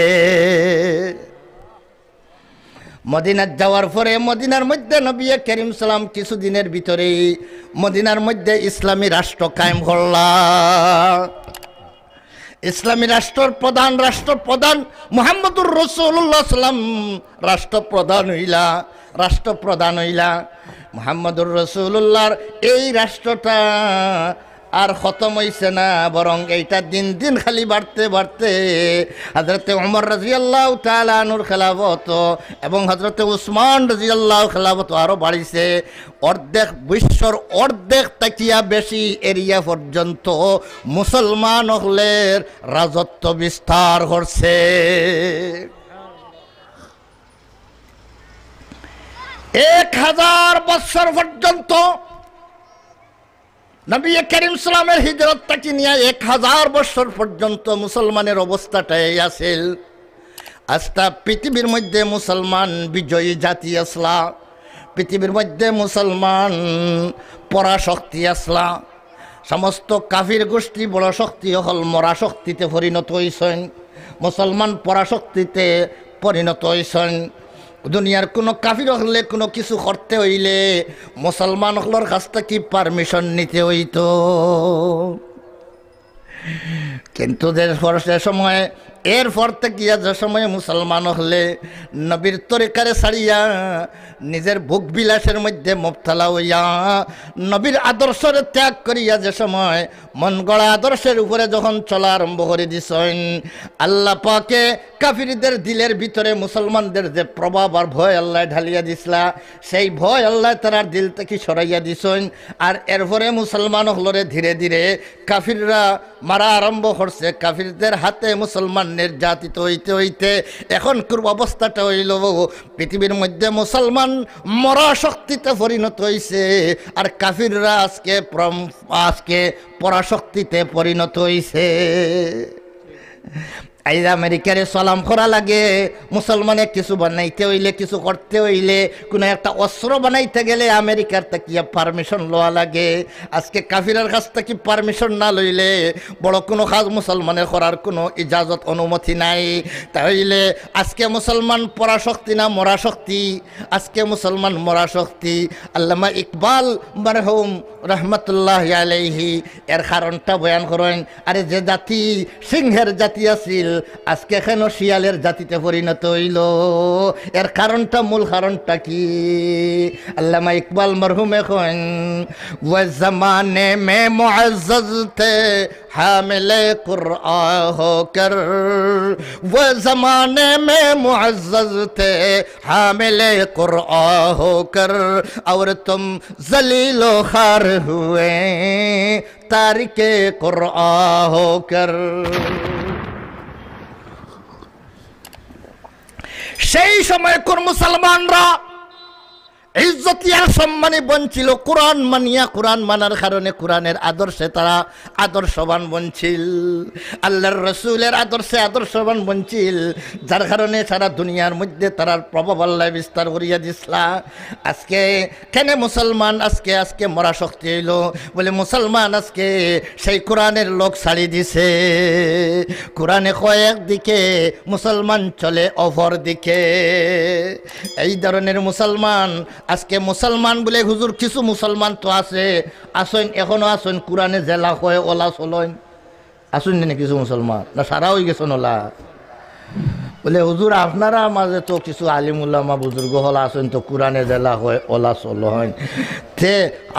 মদিনার যাওয়ার পরে মদিনার মধ্যে নবী করিম সাল্লাম কিছুদিনের ভিতরেই মদিনার মধ্যে ইসলামী রাষ্ট্র কায়েম করলা। ইসলামী রাষ্ট্রপ্রধান মুহাম্মদুর রাসূলুল্লাহ সাল্লাম রাষ্ট্রপ্রধান হইলা। মুহাম্মদুর রাসূলুল্লাহর এই রাষ্ট্রটা আর খতম হইছে না, বরং এইটা দিন দিন খালি বাড়তে হযরতে ওমর রাদিয়াল্লাহু তাআলা আনহুর খেলাফত এবং হযরতে উসমান রাদিয়াল্লাহু খেলাফত আরো বাড়িছে। বিশ্বর অর্ধেক তাকিয়া বেশি এরিয়া পর্যন্ত মুসলমান হলের রাজত্ব বিস্তার করছে। 1000 বছর পর্যন্ত নবী করিম সাল্লামের হিজরত থেকে নিয়ে 1000 বছর পর্যন্ত মুসলমানের অবস্থাটা এই আছিল। আজটা পৃথিবীর মধ্যে মুসলমান বিজয়ী জাতি আসলা, পৃথিবীর মধ্যে মুসলমান পরাশক্তি আসলা। সমস্ত কাফির গোষ্ঠী বড় শক্তি হল মরা শক্তিতে পরিণত হয়েছেন, মুসলমান পরাশক্তিতে পরিণত হয়েছেন। দুনিয়ার কোনো কাফির হলে কোনো কিছু করতে হইলে মুসলমান হলোর কাছ থেকে পারমিশন নিতে হইতো। কিন্তু সে সময় এরপর থেকে যে সময় মুসলমান হলে নবীর তরিকারে ছাড়িয়া নিজের ভোগ বিলাসের মধ্যে মুবতালা হইয়া নবীর আদর্শরে ত্যাগ করিয়া যে সময় মন গড়া আদর্শের উপরে যখন চলা আরম্ভ করে দিছেন, আল্লাহ পাকে কাফিরদের দিলের ভিতরে মুসলমানদের যে প্রভাব আর ভয় আল্লাহ ঢালিয়া দিছিলা, সেই ভয় আল্লাহ তার দিল থেকে সরাইয়া দিছেন। আর এরপরে মুসলমান হলরে ধীরে ধীরে কাফিররা মারা আরম্ভ করছে। কাফিরদের হাতে মুসলমান নির্যাতিত হইতে হইতে এখন অবস্থাটা হইল পৃথিবীর মধ্যে মুসলমান মরা শক্তিতে পরিণত হইছে, আর কাফিররা আজকে পরাশক্তিতে পরিণত হইছে। এই আমেরিকারে সালাম করা লাগে, মুসলমানে কিছু বানাইতে হইলে, কিছু করতে হইলে, কোনো একটা অস্ত্র বানাইতে গেলে আমেরিকার তাকিয়া পারমিশন লওয়া লাগে। আজকে কাফিরের কাছ থেকে পারমিশন না লইলে বড় কোনো কাজ মুসলমানের করার কোনো ইজাজত অনুমতি নাই। তাইলে আজকে মুসলমান পরাশক্তি না মরা শক্তি? আজকে মুসলমান মরা শক্তি। আল্লামা ইকবাল মারহুম রহমতুল্লাহ আলাইহি এর কারণটা বয়ান করেন, আরে যে জাতি সিংহের জাতি আছিল আজকে কেন শিয়ালের জাতিতে পরিণত হইল? এর কারণটা, মূল কারণটা কি? আল্লামা ইকবাল মরহুম এখন ওয়া জামানে মে মুআজ্জাজ थे हामिले कुरआन होकर, वो ज़माने में मुअज़्ज़ज़ थे हामिले कुरआन होकर, और तुम ज़लीलो ख़ार हुए तारिके कुरआन होकर। সেই সময় কোন মুসলমানরা ইজ্জতি আর সম্মানে বঞ্চিল, কোরআন মানিয়া, কোরআন মানার কারণে কোরআনের আদর্শে তারা আদর্শবান বঞ্চিল, আল্লাহর রসুলের আদর্শে আদর্শবান বঞ্চিল, যার কারণে সারা দুনিয়ার মধ্যে তারার প্রভাব আল্লাহ বিস্তার করিয়া দিসলা। আজকে কেন মুসলমান আজকে মরা শক্তি হইল? বলে মুসলমান আজকে সেই কোরআনের লোক ছাড়ি দিছে। কোরআনে কয় একদিকে, মুসলমান চলে অপর দিকে। এই ধরনের মুসলমান আজকে মুসলমান বলে হুজুর কিছু মুসলমান তো আসেন এখনো আসেন কোরআনে জেলা হয় ওলা চলেন আসুন না কিছু মুসলমান, না সারা হয়ে গেছেন ওলা? বলে হুজুর আপনারা মাঝে তো কিছু আলিম উলামা বুজুর্গ হল আসেন তো কোরআনে জেলা হয় ওলা চল হয়, তে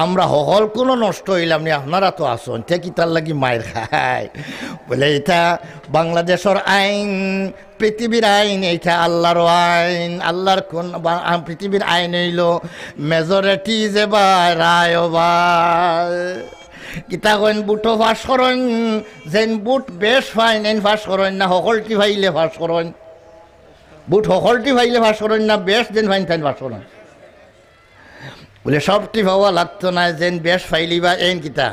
আমরা হল কোনো নষ্ট হইলাম নি, আপনারা তো আসেন তে কি তার লাগি মায়ের খায়? বলে এটা বাংলাদেশের আইন, পৃথিবীর আইন, এইটা আল্লাহর আইন। আল্লাহর কোন পৃথিবীর আইন হইল মেজরিটি যে ভাই রায় ভাই কিতা কইন বুটো ফাঁস করেন, যেন বুট বেশ ফাইন এন ফাঁস করেন না সকলটি ভাইলে ফাঁস করেন, বুট সকলটি ভাইলে ফাঁস করেন না বেশ যেন ফাইন ফাইন ফাঁস করেন। বলে সবটি ভাবা লাগতো না, যেন বেশ ফাইলি বা এন কিতা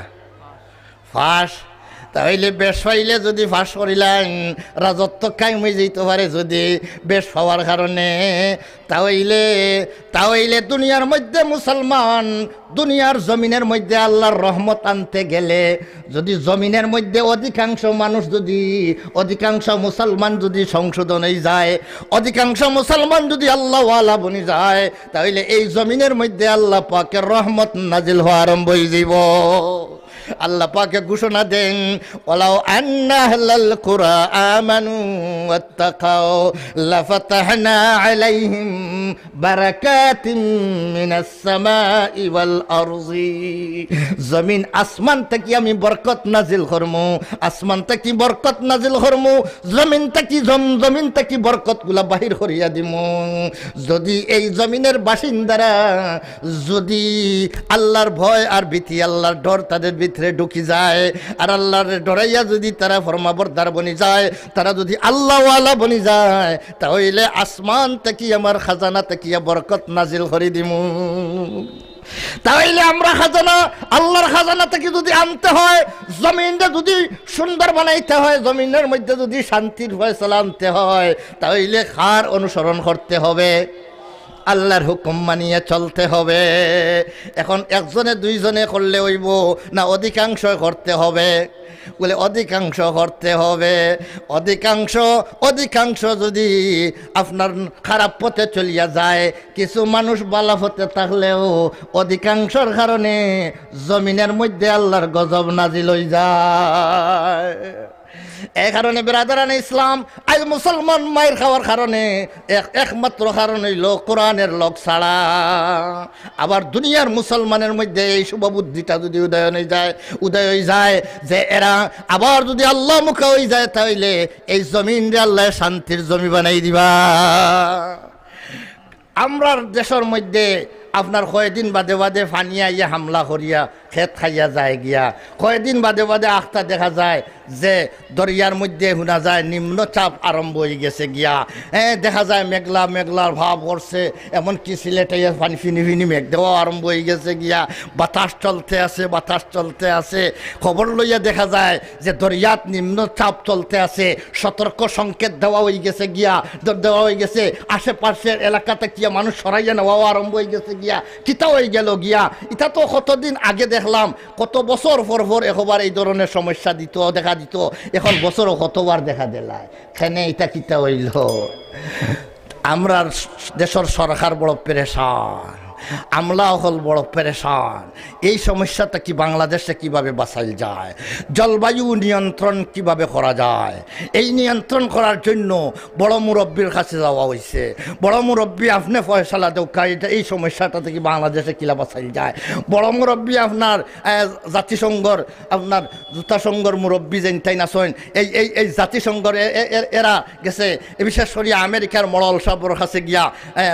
ফাঁস, তাহলে বেশ পাইলে যদি ফাঁস করিলেন রাজত্ব কায়েম হয়ে যেতে পারে। যদি বেশ পাওয়ার কারণে তাহলে দুনিয়ার মধ্যে মুসলমান দুনিয়ার জমিনের মধ্যে আল্লাহর রহমত আনতে গেলে যদি জমিনের মধ্যে অধিকাংশ মুসলমান যদি সংশোধন হয়ে যায়, অধিকাংশ মুসলমান যদি আল্লাহওয়ালা বনি যায়, তাহলে এই জমিনের মধ্যে আল্লাহ পাকের রহমত নাজিল হওয়া আরম্ভ হয়ে যাব। আল্লাহ পাকে ঘোষণা দেন, ওয়ালাউ আন্না আহলাল কুরা আমানু ওয়াত্তাকাও লাফাতাহনা আলাইহিম বারাকাতিন মিনাস সামাই ওয়াল আরজি। জমিন আসমান থেকে আমি বরকত নাজিল করমু, আসমান থেকে বরকত নাজিল করমু, জমিন থেকে বরকতগুলা বাহির করিয়া দিমু। যদি এই জমিনের বাসিন্দারা যদি আল্লাহর ভয় আর ভীতি, আল্লাহর ডর তাদের ভিতরে ঢুকি যায়, আর আল্লাহর ডরাইয়া যদি তারা ফরমাবরদার বনি যায়, তারা যদি আল্লাহওয়ালা বনি যায়, তাহলে আসমান থেকে আমার খাজানা থেকে বরকত নাজিল করে দিমু। তাহলে আমরা খাজানা, আল্লাহর খাজানা থেকে যদি আনতে হয়, জমিনটা যদি সুন্দর বানাইতে হয়, জমিনের মধ্যে যদি শান্তির ফয়সালা আনতে হয়, তাহলে কার অনুসরণ করতে হবে? আল্লাহর হুকুম মানিয়ে চলতে হবে। এখন একজনে দুইজনে করলে হইব না অধিকাংশ করতে হবে? বলে অধিকাংশ করতে হবে। অধিকাংশ যদি আপনার খারাপ পথে চলিয়া যায়, কিছু মানুষ বালা পথে থাকলেও অধিকাংশর কারণে জমিনের মধ্যে আল্লাহর গজব নাজিল হয়ে যায়। এই কারণে বিরাদরান ইসলাম, আজ মুসলমান মায়ের খাওয়ার কারণে একমাত্র কারণ হইল কোরআনের লোক ছাড়া। আবার দুনিয়ার মুসলমানের মধ্যে এই শুভ বুদ্ধিটা যদি উদয় হয়ে যায় যে এরা আবার যদি আল্লাহ মুখে হয়ে যায়, তাহলে এই জমিন রে আল্লাহ শান্তির জমি বানাই দিবা। আমরার দেশের মধ্যে আপনার কয়েকদিন বাদে ফানি আইয়া হামলা করিয়া খেত খাইয়া যায় গিয়া, কয়েকদিন বাদে আখটা দেখা যায় যে দরিয়ার মধ্যে শোনা যায় নিম্নচাপ আরম্ভ হয়ে গেছে গিয়া। দেখা যায় মেঘলার ভাব করছে, এমনকি সিলেটে পানি ফিনি মেঘ দেওয়া আরম্ভ হয়ে গেছে গিয়া। বাতাস চলতে আছে। খবর লইয়া দেখা যায় যে দরিয়াত নিম্নচাপ চলতে আছে, সতর্ক সংকেত দেওয়া হয়ে গেছে আশেপাশের এলাকাতে কিয়া মানুষ সরাইয়া নেওয়াও আরম্ভ হয়ে গেছে গিয়া। কিতা হয়ে গেল গিয়া, এটা তো কতদিন আগে দেখলাম, কত বছর পর একবার এই ধরনের সমস্যা দেখা দিত, এখন বছরও কতবার দেখা দিলায়। এখানে এটা কিতা হইল? আমরা দেশের সরকার বড় পেরেশান, আমলা হল বড় পেরেশান। এই সমস্যাটা কি বাংলাদেশে কিভাবে বাঁচাই যায়? জলবায়ু নিয়ন্ত্রণ কিভাবে করা যায়? এই নিয়ন্ত্রণ করার জন্য বড় মুরব্বীর কাছে যাওয়া হয়েছে। বড় মুরব্বী আপনি ফয়সালা দৌকা, এই সমস্যাটা থেকে বাংলাদেশে কিলা বাঁচাই যায়। বড় মুরব্বী আপনার জাতিসংঘর, আপনার জুতাসংঘর মুরব্বী যেন তাই না শোন, এই জাতিসংঘর এরা গেছে, বিশেষ করে আমেরিকার মরল সাহেবের কাছে গিয়া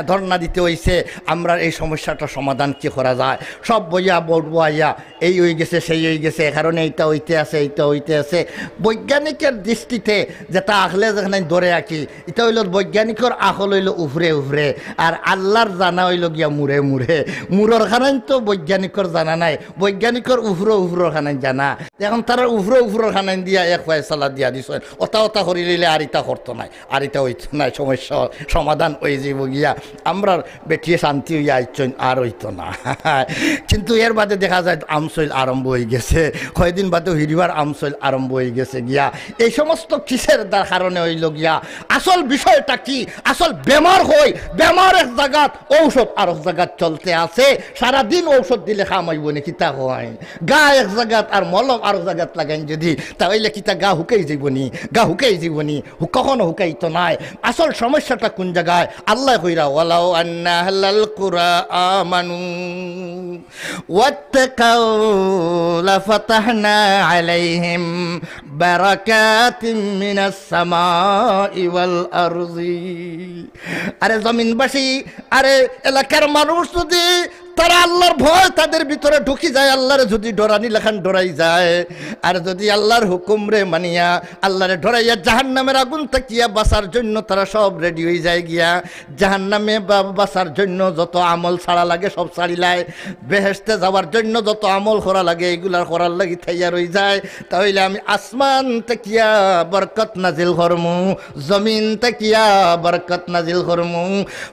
ধর্ণা দিতে হয়েছে। আমরা এই সমস্যাটা সমাধান কি করা যায়? সব বইয়া বলবো আইয়া এই হয়ে গেছে, সেই হয়ে গেছে, এ কারণে এইটা হইতে আছে। বৈজ্ঞানিকের দৃষ্টিতে যেটা আখলে যেখানে ধরে আঁকি, এটা হইল বৈজ্ঞানিকর আখল হইল উফরে, আর আল্লাহর জানা হইল গিয়া মুরের খানাই তো বৈজ্ঞানিকর জানা নাই, বৈজ্ঞানিকর উফরোর খানাই জানা। এখন তারা উফরোর খানাই দিয়া এক ফয়সালা দিয়া দিছ, ওটা করি লইলে আর ইটা করতো নাই, আর ইটা হইতো নাই, সমস্যা সমাধান হয়ে যাব গিয়া। আমরা বেটিয়ে শান্তি হইয়া আইছন, আর হইতো না। কিন্তু এর বাদে দেখা যায় আমসইল আরম্ভ হয়ে গেছে, কয়েকদিন বাদে হিরিবার আমসইল আরম্ভ হয়ে গেছে গিয়া। এই সমস্ত কিসের কারণে হইল গিয়া? আসল বিষয়টা কি? আসল বেমার এক জায়গাত, ঔষধ আর এক জায়গাত চলতে আছে। সারাদিন ঔষধ দিলে খামাইব নি, কিতা হয়? গা এক জায়গাত আর মলম আর জায়গাত লাগাইন যদি, তাহলে কিতা গা হুকাই যাবনি? কখনো হুকাইতো নাই। আসল সমস্যাটা কোন জায়গায়? আল্লাহ কইরা ওয়ালাউ আন্না আহলাল কুরা আমানু ওয়াত্তাকাউ লাফাতাহনা আলাইহিম বারাকাতিন মিনাস সামাই ওয়াল আরজি। আরে জমিনবাসী, আরে এলাকার মানুষ যদি তারা আল্লাহর ভয় তাদের ভিতরে ঢুকি যায়, আল্লাহরে যদি ডরানি লেখান ডরাই যায়, আর যদি আল্লাহর হুকুম রে মানিয়া আল্লাহরে ডরাইয়া জাহান্নামের আগুন তাকিয়া বাঁচার জন্য তারা সব রেডি হয়ে যায় গিয়া। জাহান্নামে বাঁচার জন্য যত আমল ছাড়া লাগে সব ছাড়িলায়, বেহেশতে যাওয়ার জন্য যত আমল করা লাগে এগুলার করার লাগি থাইয়া রই যায়। তাহলে আমি আসমান তাকিয়া বরকত নাজিল করমু, জমিন তাকিয়া বরকত নাজিল করমু,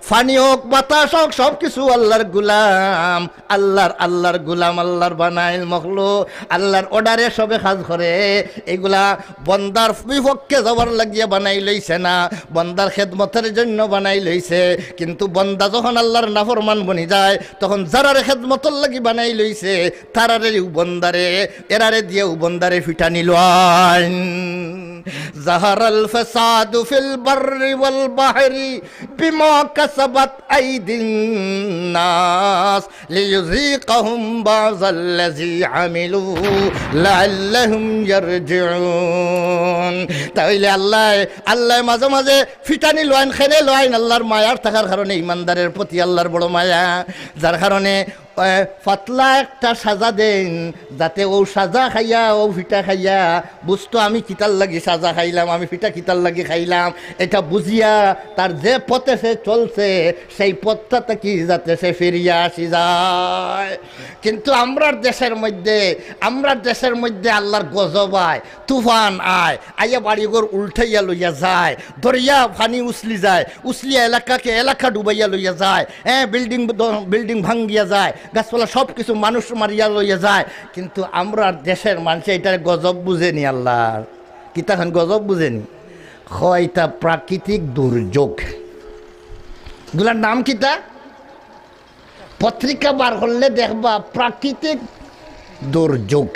ফানি হোক বাতাস হোক সব কিছু আল্লাহর গুলাম, আল্লাহর গুলাম, আল্লাহর বানাইল মখলু, আল্লাহর অর্ডারে সবে কাজ করে। এগুলা বন্দার বিপক্ষে যাওয়ার লাগিয়া বানাই লইছে না, বন্দার খেদমতের জন্য বানাই লইছে। কিন্তু বন্দা যখন আল্লাহর নাফরমান বনি যায় তখন যারারে খেদমতর লাগি বানাই লইছে তারারে বন্দারে এরারে দিয়েও বন্দারে ফিটা নিল। জাহারাল ফাসাদু ফিল বাররি ওয়াল বাহরি বিমা কাসাবাত আইদিন নাস লিয়ুযীকাহুম বাযাল্লাযী আমিলু লাআল্লাহুম ইয়ারজিউন। তাইলে আল্লাহ মাঝে মাঝে ফিটানি লয়ন খেনে লয়ন আল্লাহর মায়ার থাকার কারণে, ইমানদারের প্রতি আল্লাহর বড় মায়া, যার কারণে পাতলা একটা সাজা দেন যাতে ও সাজা খাইয়া ও ফিটা খাইয়া বুঝতো আমি কিতার লাগি সাজা খাইলাম, আমি ফিটা কিতার লাগি খাইলাম, এটা বুঝিয়া তার যে পথে সে চলছে সেই পথটা কি যাতে সে ফিরিয়া আসি যায়। কিন্তু আমরা দেশের মধ্যে আল্লাহর গজব আয়, তুফান আয়, আইয়া বাড়িঘর উল্টাইয়া লইয়া যায়, দরিয়া পানি উসলিয়া এলাকা ডুবাইয়া লইয়া যায়, বিল্ডিং ভাঙ্গিয়া যায়, গাছপালা সব কিছু মানুষ মারিয়া লইয়া যায়। কিন্তু আমরা দেশের মানুষ এটার গজব বুঝেনি, আল্লাহর কিতাখান গজব বুঝেনি। এটা প্রাকৃতিক দুর্যোগ, এগুলার নাম কিতা? পত্রিকা বার করলে দেখবা প্রাকৃতিক দুর্যোগ।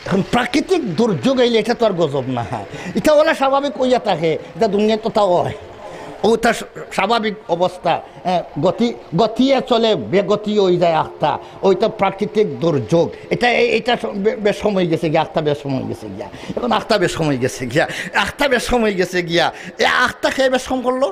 এখন প্রাকৃতিক দুর্যোগ আইলে এটা তো আর গজব না, হয় এটা ওরা স্বাভাবিক হইয়া থাকে, এটা দুনিয়া তো তাও হয়, ওটা স্বাভাবিক অবস্থা, গতিয়ে চলে বেগতি হয়ে যায় আখটা, ওইটা প্রাকৃতিক দুর্যোগ। এটা বেশ সময় গেছে গিয়া, আখটা বেশ সময় গেছে গিয়া, এখন আখটা বেশ সময় গেছে গিয়া, এই আখটা খেয়ে বেশ কম করলো,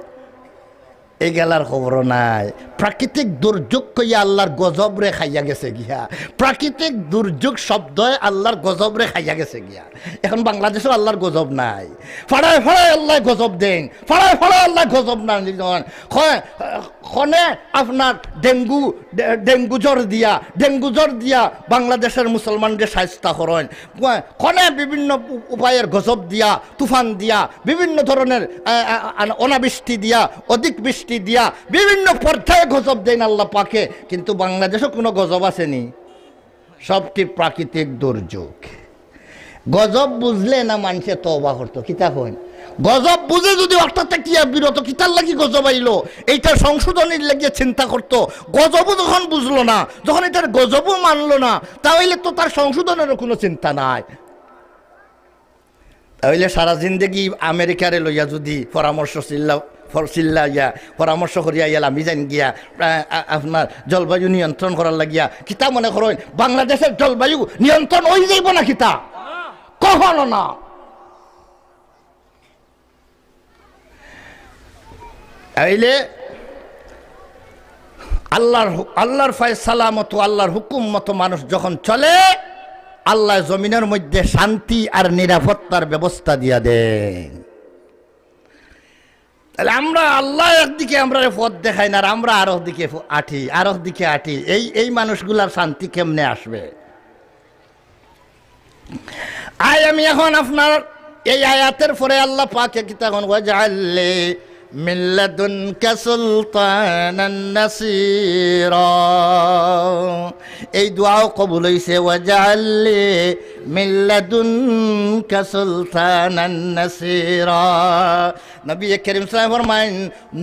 এই গেলার খবরও নাই। প্রাকৃতিক দুর্যোগ কইয়া আল্লাহর গজব রে খাইয়া গেছে গিয়া, প্রাকৃতিক দুর্যোগ শব্দয় আল্লাহর গজব রে খাইয়া গেছে গিয়া। এখন বাংলাদেশেও আল্লাহর গজব নাই, ফাড়ায় আল্লাহ গজব দেন, ফাড়ায় আল্লাহ গজব না খনে আপনার ডেঙ্গু জ্বর দিয়া বাংলাদেশের মুসলমানদের শায়েস্তা করেন, খনে বিভিন্ন উপায়ের গজব দিয়া, তুফান দিয়া, বিভিন্ন ধরনের অনাবৃষ্টি দিয়া, অধিক বৃষ্টি দিয়া, বিভিন্ন পর্যায়ে গজব দেন আল্লাহ পাকে। কিন্তু বাংলাদেশে কোনো গজব আসেনি, সবটি প্রাকৃতিক দুর্যোগ। গজব বুঝলে না মানুষে তওবা করতো, কিতা কইন? গজব বুঝে যদি অর্থাৎ কি বিরত কিতার লাগি গজব আইলো এইটা সংশোধনের লাগিয়ে চিন্তা করতো, গজবও যখন বুঝলো না, যখন এটার গজবও মানলো না, তাহলে তো তার সংশোধনেরও কোনো চিন্তা নাই। তাহলে সারা জিন্দেগি আমেরিকারে লইয়া যদি পরামর্শ করিয়া ইয়াল আমি জান গিয়া আপনার জলবায়ু নিয়ন্ত্রণ করার লাগিয়া কিতা মনে করেন বাংলাদেশের জলবায়ু নিয়ন্ত্রণ হয়ে যাইব না? কিতা কখনো না। তাইলে আল্লাহর ফয়সালা মতো, আল্লাহর হুকুম মতো মানুষ যখন চলে, আল্লাহ জমিনের মধ্যে শান্তি আর নিরাপত্তার ব্যবস্থা দিয়া দেন। তাহলে আমরা আল্লাহ একদিকে আমরা পথ দেখাই না, আর আমরা আরো দিকে আটি, এই মানুষগুলার শান্তি কেমনে আসবে? আমি এখন আপনার এই আয়াতের পরে আল্লাহ পাকে কি তখন ওয়াজআললি মিন লাদুনকা সুলতানান নাসীরা, এই দোয়াও কবুল হইছে। ওয়াজআললি মিন লাদুনকা সুলতানান নাসীরা, নবী করিম সাল্লাল্লাহু আলাইহি ওয়াসাল্লাম ফরমায়েন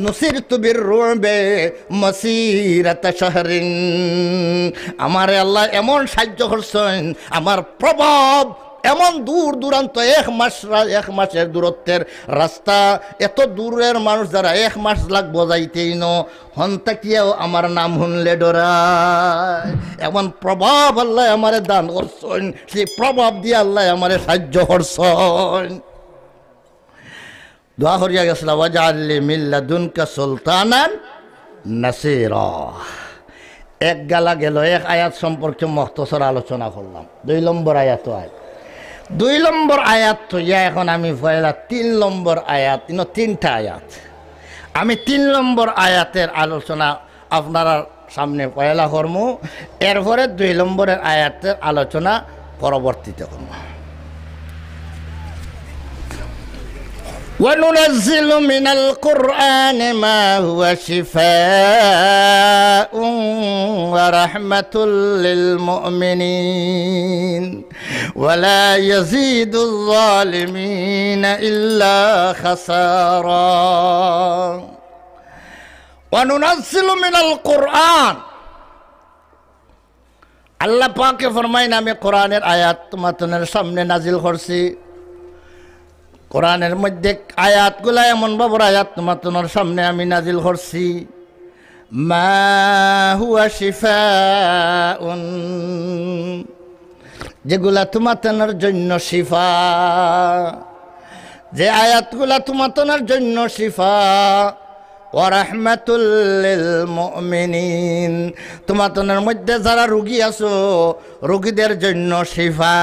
নুসিরতু বিররুবে মাসিরাতা শাহরিন, আমারে আল্লাহ এমন সাহায্য করছেন, আমার প্রভাব এমন দূর দূরান্ত, এক মাসের দূরত্বের রাস্তা, এত দূরের মানুষ যারা 1 মাস লাগবো যাইতেই হন্তাকিয়াও আমার নাম শুনলে ডরায়। এমন প্রভাব আল্লাহ আমারে দান করছেন, সেই প্রভাব দিয়ে আল্লাহ আমারে সাহায্য করছেন। দোয়া করিয়া গেছিলাম ওয়াজআললি মিন লাদুনকা সুলতানান নাসীরা। এক গালা গেল, এক আয়াত সম্পর্কে মুখতসর আলোচনা করলাম। 2 নম্বর আয়াত হয়। 2 নম্বর আয়াত তো এখন আমি পয়লা 3 নম্বর আয়াত, 3টা আয়াত, আমি 3 নম্বর আয়াতের আলোচনা আপনারা সামনে পয়লা করব, এরপরে 2 নম্বরের আয়াতের আলোচনা পরবর্তীতে করব। وَنُنَزِّلُ مِنَ الْقُرْآنِ مَا هُوَ شِفَاءٌ وَرَحْمَةٌ لِّلْمُؤْمِنِينَ وَلَا يَزِيدُ الظَّالِمِينَ إِلَّا خَسَارًا وَنُنَزِّلُ مِنَ الْقُرْآنِ আল্লাহ পাকে ফরমায়েন, আমি কোরআনের আয়াত তোমাদের সামনে নাজিল করছি। কোরআনের মধ্যে আয়াতগুলা এমন বাবর আয়াত তোমার সামনে আমি নাজিল করছি। মা হুয়া শিফাউন, যেগুলা তোমাদের জন্য শিফা, যে আয়াতগুলা তোমাদের জন্য শিফা। ওয়া রাহমাতুল লিল মুমিনিন, তোমাদের মধ্যে যারা রোগী আছো রোগীদের জন্য শিফা,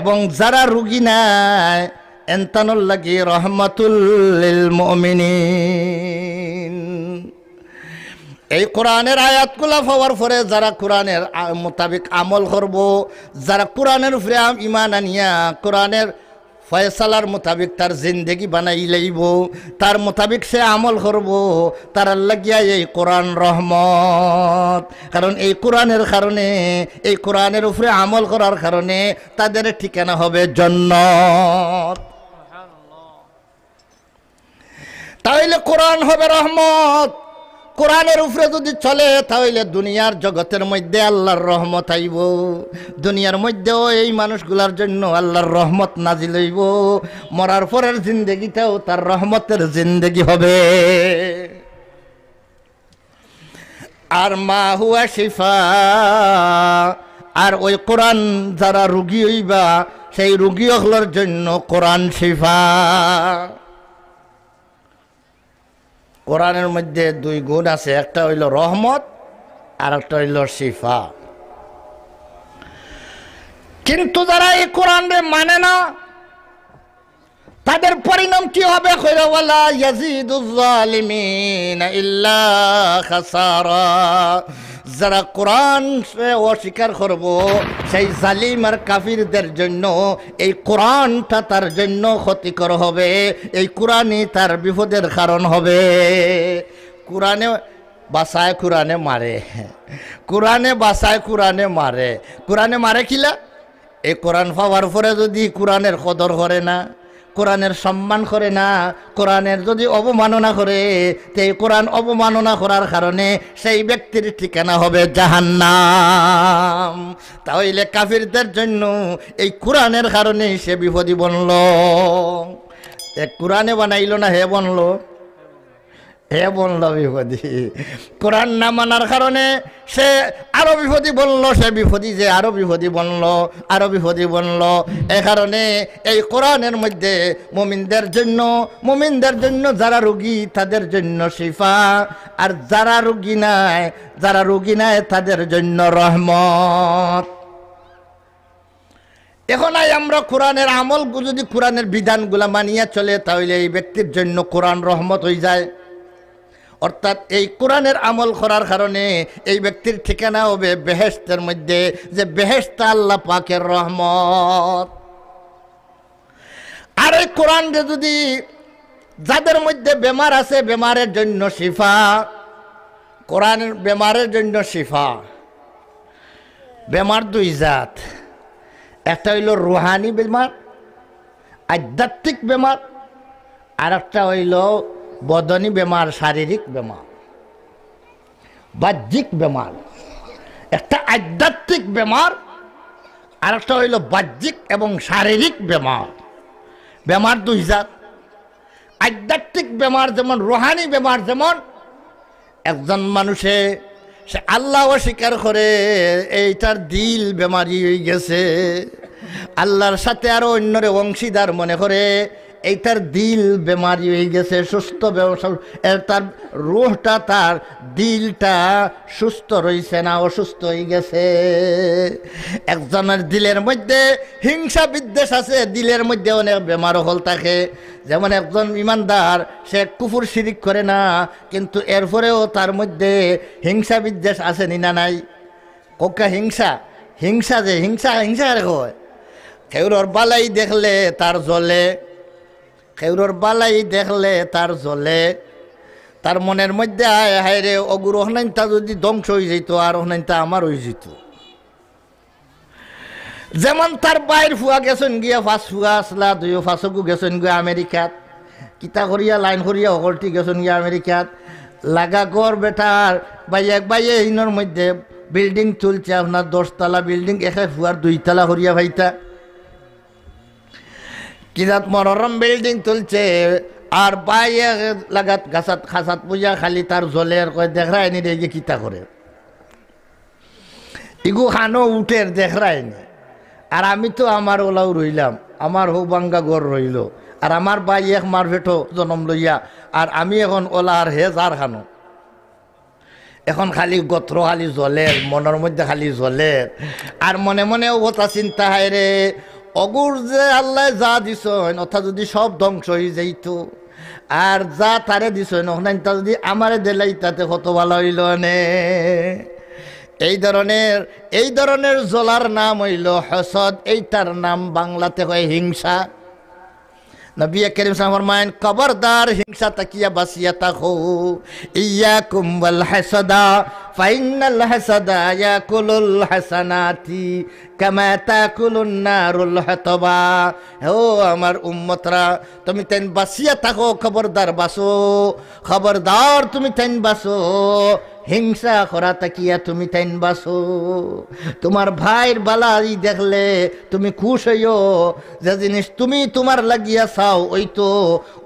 এবং যারা রোগী নাই এনতানুল লাগি রহমাতুল লিল মুমিনিন। এই কোরআনের আয়াতগুলা পাওয়ার পরে যারা কোরআনের মোতাবেক আমল করব, যারা কোরআনের উপরে ঈমান আনিয়া কোরআনের ফয়সালার মোতাবেক তার জিন্দেগি বানাই লইব, তার মোতাবেক সে আমল করব, তার লাগিয়া এই কোরআন রহমত। কারণ এই কোরআনের কারণে, এই কোরআনের উপরে আমল করার কারণে তাদের ঠিকানা হবে জান্নাত। তাহলে কোরআন হবে রহমত। কোরআনের উপরে যদি চলে তাহলে দুনিয়ার জগতের মধ্যে আল্লাহর রহমত আইব, দুনিয়ার মধ্যেও এই মানুষগুলার জন্য আল্লাহর রহমত নাজিল হইব, মরার পরের জিন্দেগিটাও তার রহমতের জিন্দেগি হবে। আর মা হুয়া শিফা, আর ওই কোরআন যারা রুগী হইবা সেই রুগী হলোর জন্য কোরআন শিফা। কোরআনের মধ্যে 2 গুণ আছে, একটা হইল রহমত আর একটা হইল শিফা। কিন্তু যারা এই কোরআনে মানে না তাদের পরিণাম কি হবে? ওয়ালা ইয়াজিদুজ জালিমিনা ইল্লা খাসারা, যারা কোরআন অস্বীকার করব সেই জালিম আর কাফিরদের জন্য এই কোরআনটা তার জন্য ক্ষতিকর হবে, এই কোরআনই তার বিপদের কারণ হবে। কোরআনে বাসায় কোরআনে মারে, কোরআনে বাসায় কোরআনে মারে, কোরআনে মারে কিলা? এই কোরআন পাওয়ার পরে যদি কোরআনের কদর করে না, কোরআনের সম্মান করে না, কোরআনের যদি অবমাননা করে, সেই কোরআন অবমাননা করার কারণে সেই ব্যক্তির ঠিকানা হবে জাহান্নাম। তাহলে কাফিরদের জন্য এই কোরআনের কারণে সে বিপদী বনল। এক কোরআনে বানাইল না, হে বনল, হে বনল বিপদী। কোরআন না মানার কারণে সে আরো বিপদী বনল, সে বিপদী যে আরো বিপদী বনল, আরো বিপদী বনল। এ কারণে এই কোরআনের মধ্যে মুমিনদের জন্য যারা রোগী তাদের জন্য শিফা, আর যারা রোগী নাই তাদের জন্য রহমত। এখন আমরা কোরআনের আমল যদি কোরআনের বিধানগুলা মানিয়া চলে তাহলে এই ব্যক্তির জন্য কোরআন রহমত হয়ে যায়। অর্থাৎ এই কোরআনের আমল করার কারণে এই ব্যক্তির ঠিকানা হবে বেহেশতের মধ্যে, যে বেহেশত আল্লাহ পাকের রহমত। আর এই কোরআনে যদি যাদের মধ্যে বেমার আছে বেমারের জন্য শিফা, কোরআনের বেমারের জন্য শিফা। বেমার 2 জাত, একটা হইল রুহানি বেমার, আধ্যাত্মিক বেমার, আর একটা হইল বদনী বেমার, শারীরিক বেমার, বাহ্যিক বেমার। একটা আধ্যাত্মিক বেমার আর একটা হইল বাহ্যিক এবং শারীরিক বেমার। বেমার 2 জাত। আধ্যাত্মিক বেমার যেমন রুহানি বেমার, যেমন একজন মানুষে সে আল্লাহ অস্বীকার করে, এইটার দিল বেমারি হয়ে গেছে, আল্লাহর সাথে আরো অন্যরে অংশীদার মনে করে, এইটার দিল বেমারি হয়ে গেছে, সুস্থ তার রুহটা তার দিলটা সুস্থ রয়েছে না অসুস্থ হয়ে গেছে। একজনের দিলের মধ্যে হিংসা বিদ্বেষ আছে, দিলের মধ্যে অনেক বেমার হল থাকে। যেমন একজন ইমানদার সে কুফর শিরিক করে না, কিন্তু এরপরেও তার মধ্যে হিংসা বিদ্বেষ আছে না নাই? কোকা হিংসা হিংসা যে হিংসা হিংসা হয়। খেউরর বালাই দেখলে তার জ্বলে, খেউরর বালাই দেখলে তার জ্বলে, তার মনের মধ্যে আয় হায় রে অগুর অহনাইনটা যদি ধ্বংস হয়ে যেত আর অহনাইনটা আমার হয়ে যেত। যেমন তার বাইর ফুয়া গেছেন গিয়া ফাঁস ফুয়া আসলা দুইও ফাঁসকু গেছেন গিয়া আমেরিকাত, কিতা করিয়া লাইন করিয়া অকলটি গেছেন গিয়া আমেরিকাত। লাগা গড় বেটার বাইয়ে ইনোর মধ্যে বিল্ডিং তুলছে, আপনার 10 তলা বিল্ডিং, একে ফুয়ার 2 তলা করিয়া ভাইতা কিরাত মনোরম বিল্ডিং তুলছে। আর বাইয়ে লাগাত গাছাত খাসাত পূজা খালি তার জলের কয় দেখরায়নি রে যে কিতা করে ইগু খানো উঠের দেখরায়নি। আর আমি তো আমার ওলাও রইলাম, আমার হৌ বাঙ্গা গড় রইল, আর আমার বাই এক মার ভেটো জন্ম লইয়া, আর আমি এখন ওলা আর হে যার খানো। এখন খালি গোত্র খালি জলের, মনের মধ্যে খালি জলের, আর মনে মনে ওটা চিন্তা হয় রে অগুর যে আল্লাহ যা দিছন অথা যদি সব ধ্বংস হয়ে যাইত, আর যা তারে দিছন ওখানে তা যদি আমারে দিলাই তাতে কত ভালো হইল নে। এই ধরনের জলার নাম হইল হাসাদ, এইটার নাম বাংলাতে হয় হিংসা। নবী করিম সাল্লাল্লাহু আলাইহি ওয়াসাল্লাম ফরমায়েন খবরদার হিংসা তাকিয়া বাসিয়া থাকো, ইয়াকুম ওয়াল হাসাদা ফাইনাল হাসাদা ইয়াকুলুল হাসানাতি কামা তাকুলুন নারুল হাতাবা। ও আমার উম্মতরা, তুমি তেন বাসিয়া থাকো, খবরদার বাসো, খবরদার তুমি তেন বাসো, হিংসা করা তাকিয়া তুমি তাইন বাসো। তোমার ভাইয়ের বালাই দেখলে তুমি খুশ হইও, যে জিনিস তুমি তোমার লাগিয়া চাও ওই তো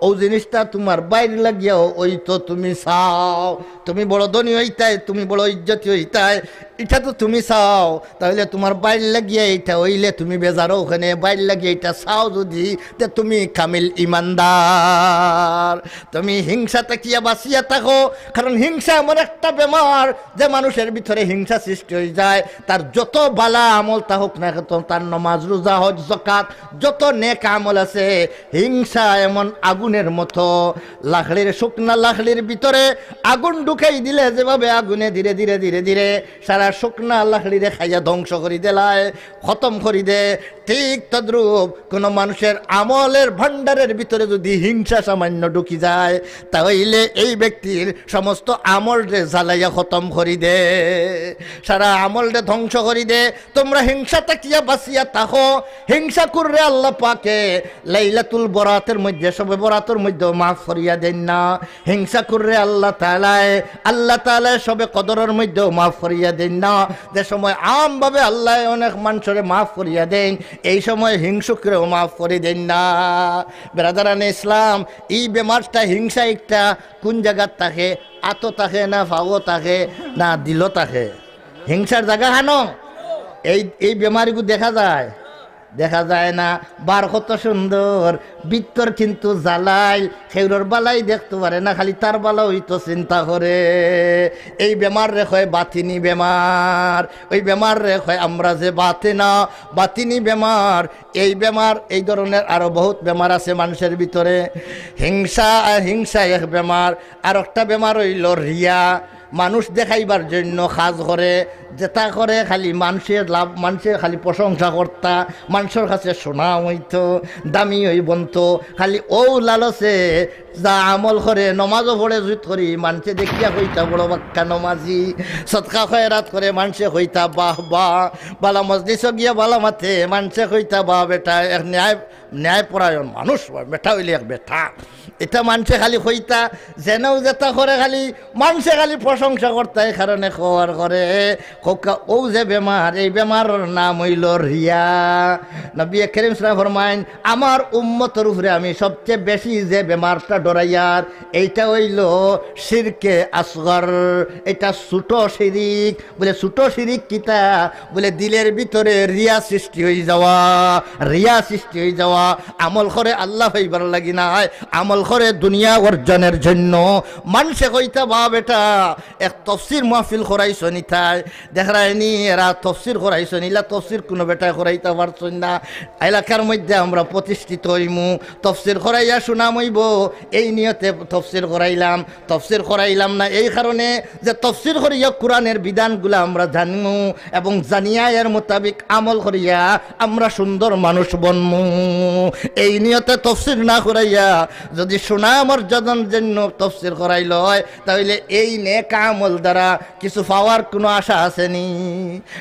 ও জিনিসটা তোমার বাইর লাগিয়াও ওই তো তুমি চাও। তুমি বড় ধনী হইতাই, তুমি বড় ইজ্জতি হইতাই, এটা তো তুমি চাও, তাহলে তোমার বাইর লাগিয়া এইটা হইলে তুমি বেজারো, ওখানে বাইর লাগিয়ে এটা চাও যদি, তে তুমি কামিল ইমানদার। তুমি হিংসা তাকিয়া বাঁচিয়া থাকো, কারণ হিংসা এমন একটা বেমার যে মানুষের ভিতরে হিংসা সৃষ্টি হয়ে যায়। তার যত বালা আমল তা হোক না কেন, তার নমাজ রোজা হজ যাকাত যত নেক আমল আছে, হিংসা এমন আগুনের মতো, লাকড়ির শুকনা লাকড়ির ভিতরে আগুন ঢুকাই দিলে যেভাবে আগুনে ধীরে ধীরে ধীরে ধীরে সারা শুকনা লাকড়িরে খাইয়া ধ্বংস করি দেলায়, খতম করি দে, ঠিক তদ্রূপ কোন মানুষের আমলের ভান্ডারের ভিতরে যদি হিংসা সামান্য ঢুকি যায়, তাহলে এই ব্যক্তির সমস্ত আমলরে জ্বালাইয়া খতম করি দে, সারা আমলরে ধ্বংস করি দে। তোমরা হিংসা তাকিয়া বাঁচিয়া থাকো। হিংসা করলে আল্লাহ পাকে লাইলাতুল বরাতের মধ্যে, সবে বরাতের মধ্যে মাফ করিয়া দেন না। হিংসা করলে আল্লাহ তাআলা সবে কদরের মধ্যেও মাফ করিয়া দেন না। যে সময় আমভাবে আল্লাহ অনেক মানুষের মাফ করিয়া দেন, এই সময় হিংসুকরেও মাফ করে দেন না। ব্রাদারান ইসলাম, এই বেমারটা হিংসা একটা কোন জায়গার থাকে? আতো থাকে না ফাও থাকে না দিল থাকে? হিংসার জায়গা হানো এই বেমারিগুলো দেখা যায় না। বার কত সুন্দর, বিত্তর কিন্তু জ্বালাই, খেউরর বালাই দেখতে পারে না, খালি তার বালা হইতো চিন্তা করে। এই বেমার রে হয় বাতিনি বেমার, ওই বেমার রে হয় আমরা যে বাতিনি বেমার। এই বেমার, এই ধরনের আরো বহুত বেমার আছে মানুষের ভিতরে। হিংসা এক বেমার। আর একটা বেমার হইল রিয়া। মানুষ দেখাইবার জন্য কাজ করে, যেটা করে খালি মানুষের লাভ, মানুষের খালি প্রশংসা করতা, মানুষের কাছে শোনা হইতো, দামি হই বনতো, খালি ও লালসে যা আমল করে, নমাজও পড়ে জুত করি, মানুষে দেখিয়া হইতা বড় বাক্কা নমাজি, সৎকা খয়রাত করে মানুষে হইতা বাহ বাহ, বালা মজলিস গিয়া বালা মাথে মানুষে হইতা বাহ বেটা এক ন্যায়পরায়ণ মানুষ, বেটা হইলে এক বেটা। এটা মানুষে খালি হইতা, যেনও যেটা করে খালি মানুষে খালি প্রশংসা করতে এই কারণে খাওয়ার করে ও যে বেমার, এই বেমারের নাম হইল রিয়া। নবী করিম সাল্লাল্লাহু আলাইহি ফরমাইন আমার উম্মতের উপরে আমি সবচেয়ে বেশি যে বেমারটা ডরাইয়ার এইটা হইল শিরকে আসগর, এটা ছোট শিরিক। বলে ছোট শিরিক কিতা? বলে দিলের ভিতরে রিয়া সৃষ্টি হয়ে যাওয়া, রিয়া সৃষ্টি হয়ে যাওয়া। আমল করে আল্লাহ হইবার লাগি না, আমল করে দুনিয়া অর্জনের জন্য। মানুষে কইতা ভাব এটা এক তফসির মাহফিল করাইছ নি, তাই দেখায়নি এরা তফসির করাইছ নিলা, তফসির কোনো বেটা করাইতে পারছেন না। এলাকার মধ্যে আমরা প্রতিষ্ঠিত হইমু, তফসির করাইয়া শোনাম হইব, এই নিয়তে তফসির করাইলাম। তফসির করাইলাম না এই কারণে যে তফসির করিয়া কোরআনের বিধানগুলো আমরা জানমু এবং জানিয়া এর মোতাবিক আমল করিয়া আমরা সুন্দর মানুষ বনমু। এই নিয়তে তফসির না করাইয়া যদি শোনা মর্যাদার জন্য তফসির করাইল হয়, তাহলে এই নেক আমল দ্বারা কিছু পাওয়ার কোনো আশা আসেনি,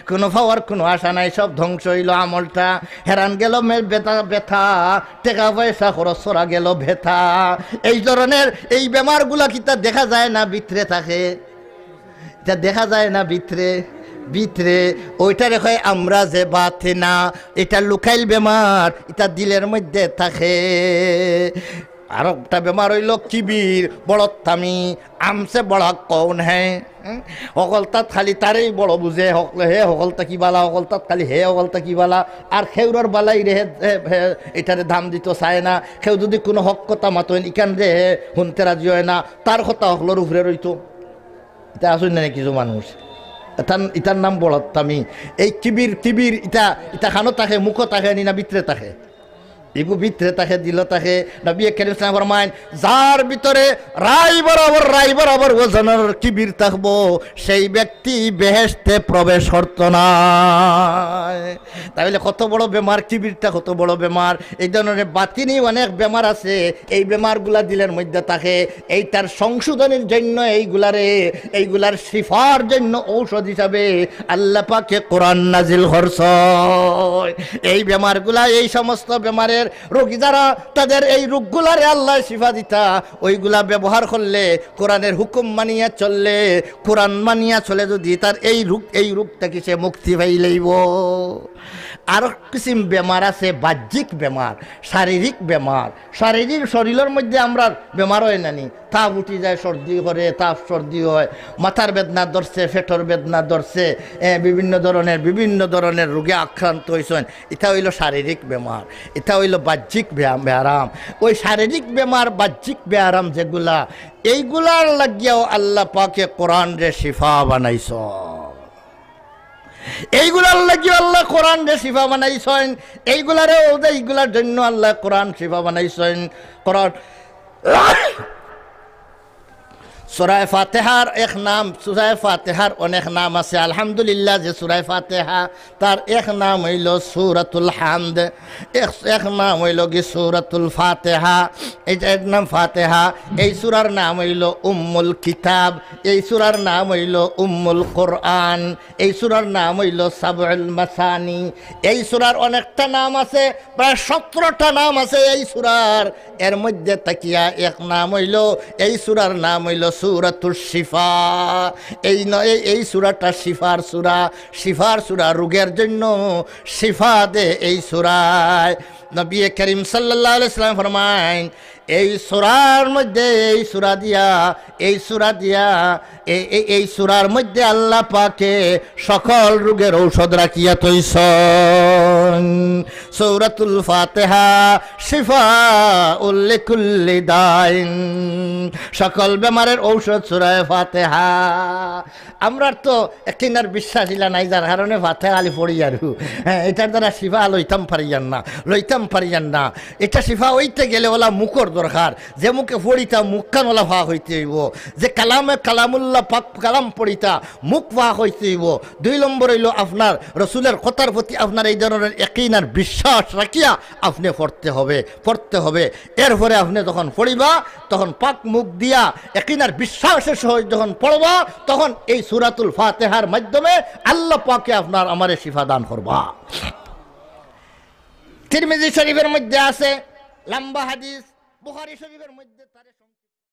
কোনো পাওয়ার কোনো আশা নাই, সব ধ্বংস হইল। আমলটা হেরান গেল ব্যথা, টাকা পয়সা খরচ করা গেল ব্যথা। এই ধরনের এই বেমারগুলা কিতা দেখা যায় না ভিতরে থাকে, এটা দেখা যায় না ভিতরে ভিতরে ওইটা রেখে আমরা যে বাতে না, এটা লুকাইল বেমার, এটা দিলের মধ্যে থাকে। আর একটা বেমার হইল কিবির, বড়ত্বামি। আমসে বড় কৌন হ্যাঁ, সকলতা খালি তারেই বড় বুঝে, হে সকলতা কি বালা, সকলতা খালি হে সকলতা কি বালা। আর খেউরর বালাই রে এটারে দাম দিত চায় না। কেউ যদি কোনো হক কথা মাতন ইকান রে শুনতে রাজি হয় না, তার কথা হকলোর উপরে রইত। এটা আসুন না কিছু মানুষ, ইটার নাম বড়ত্বামি। এই কিবির কিবির ইটা ইটা খানো থাকে, মুখও থাকে নি না ভিতরে থাকে, এগু ভিতরে তাকে দিল তাকে। নবী করিম সাল্লাল্লাহু আলাইহি ওয়াসাল্লাম ফরমায়েন যার ভিতরে রাই বরাবর ওজনের কিবির থাকবো, সেই ব্যক্তি বেহেশতে প্রবেশ করত না। তাহলে কত বড় বেমার কিবিরটা, কত বড় বেমার। এই ধরনের বাতিনি অনেক বেমার আছে, এই বেমারগুলা দিলের মধ্যে থাকে। এইটার সংশোধনের জন্য এইগুলার শিফার জন্য ঔষধ হিসাবে আল্লাহ পাকে কোরআন নাজিল করছেন। এই বেমারগুলা, এই সমস্ত বেমারের রোগী যারা, তাদের এই রোগগুলারে আল্লাহ শিফা দিতা, ওইগুলা ব্যবহার করলে, কোরআনের হুকুম মানিয়া চললে, কোরআন মানিয়া চলে যদি তার এই রোগ থেকে সে মুক্তি পাই লইব। আরো কিসিম বেমার আছে, বাহ্যিক বেমার, শারীরিক বেমার। শারীরিক শরীরের মধ্যে আমরা বেমার হয় নানি, তাপ উঠি যায়, সর্দি করে, তাপ সর্দি হয়, মাথার বেদনা ধরছে, পেটের বেদনা ধরছে, বিভিন্ন ধরনের রোগে আক্রান্ত হয়েছেন। এটা হইল শারীরিক বেমার, এটা হইল বাহ্যিক ব্যায়াম। ওই শারীরিক বেমার, বাহ্যিক ব্যায়াম যেগুলা, এইগুলার লাগিয়াও আল্লাহ পাকে কোরআন রে শিফা বানাইছ। এইগুলার লাগিয়ে আল্লাহ কোরআন রে শিফা বানাইছেন। এইগুলার জন্য আল্লাহ কোরআন শিফা বানাইছেন। কোরআন সূরা ফাতিহার এক নাম, সূরা ফাতিহার অনেক নাম আছে। আলহামদুলিল্লাহ যে সূরা ফাতিহা, তার এক নাম হইল সূরাতুল হামদ, এক নাম হইল কি সূরাতুল ফাতিহা। এইটার নাম ফাতিহা। এই সূরার নাম হইল উম্মুল কিতাব, এই সূরার নাম হইল উম্মুল কোরআন, এই সূরার নাম হইল সাবউল মাসানি। এই সূরার অনেকটা নাম আছে, প্রায় 17টা নাম আছে এই সূরার। এর মধ্যে তাকিয়া এক নাম হইল, এই সূরার নাম হইল সূরাতুশ শিফা। এই সূরাটা শিফার সূরা, রোগের জন্য শিফা দে এই সূরায়। নবী করিম সাল্লাল্লাহু আলাইহি ওয়াসাল্লাম ফরমায়েন এই সূরার মধ্যে, এই সূরার মধ্যে আল্লাহ পাকে সকল রোগের ঔষধ রাখিয়া তৈছন। সূরাতুল ফাতিহা শিফাউল লিকুল্লি দাইন, সকল বেমারের ঔষধ সূরা ফাতিহা। আমরা তো একিনার বিশ্বাস ইলা নাই, যার কারণে ফাতিহা আলি পড়ি আর এটার দ্বারা শিফা লইতাম পারিয়ান না। এটা শিফা হইতে গেলে ওলা মুখর দরকার, যে মুখে পড়িতা মুখখান ওলা ভা হইতে হইব, যে কালামুল্লাহ পাক কালাম পড়িতা মুখ ভা হইতে হইব। 2 নম্বর হইল আপনার রসুলের কথার প্রতি আপনার এই ধরনের একিনার বিশ্বাস রাখিয়া আপনি পড়তে হবে। এরপরে আপনি যখন পড়িবা, তখন পাক মুখ দিয়া একিনার বিশ্বাসের সহ যখন পড়বা, তখন এই সূরাতুল ফাতিহার মাধ্যমে আল্লাহ পাকে আপনার আমারে শিফা দান করবা। তিরমিজি শরীফের মধ্যে আছে লম্বা হাদিস, বুখারী শরীফের মধ্যে তার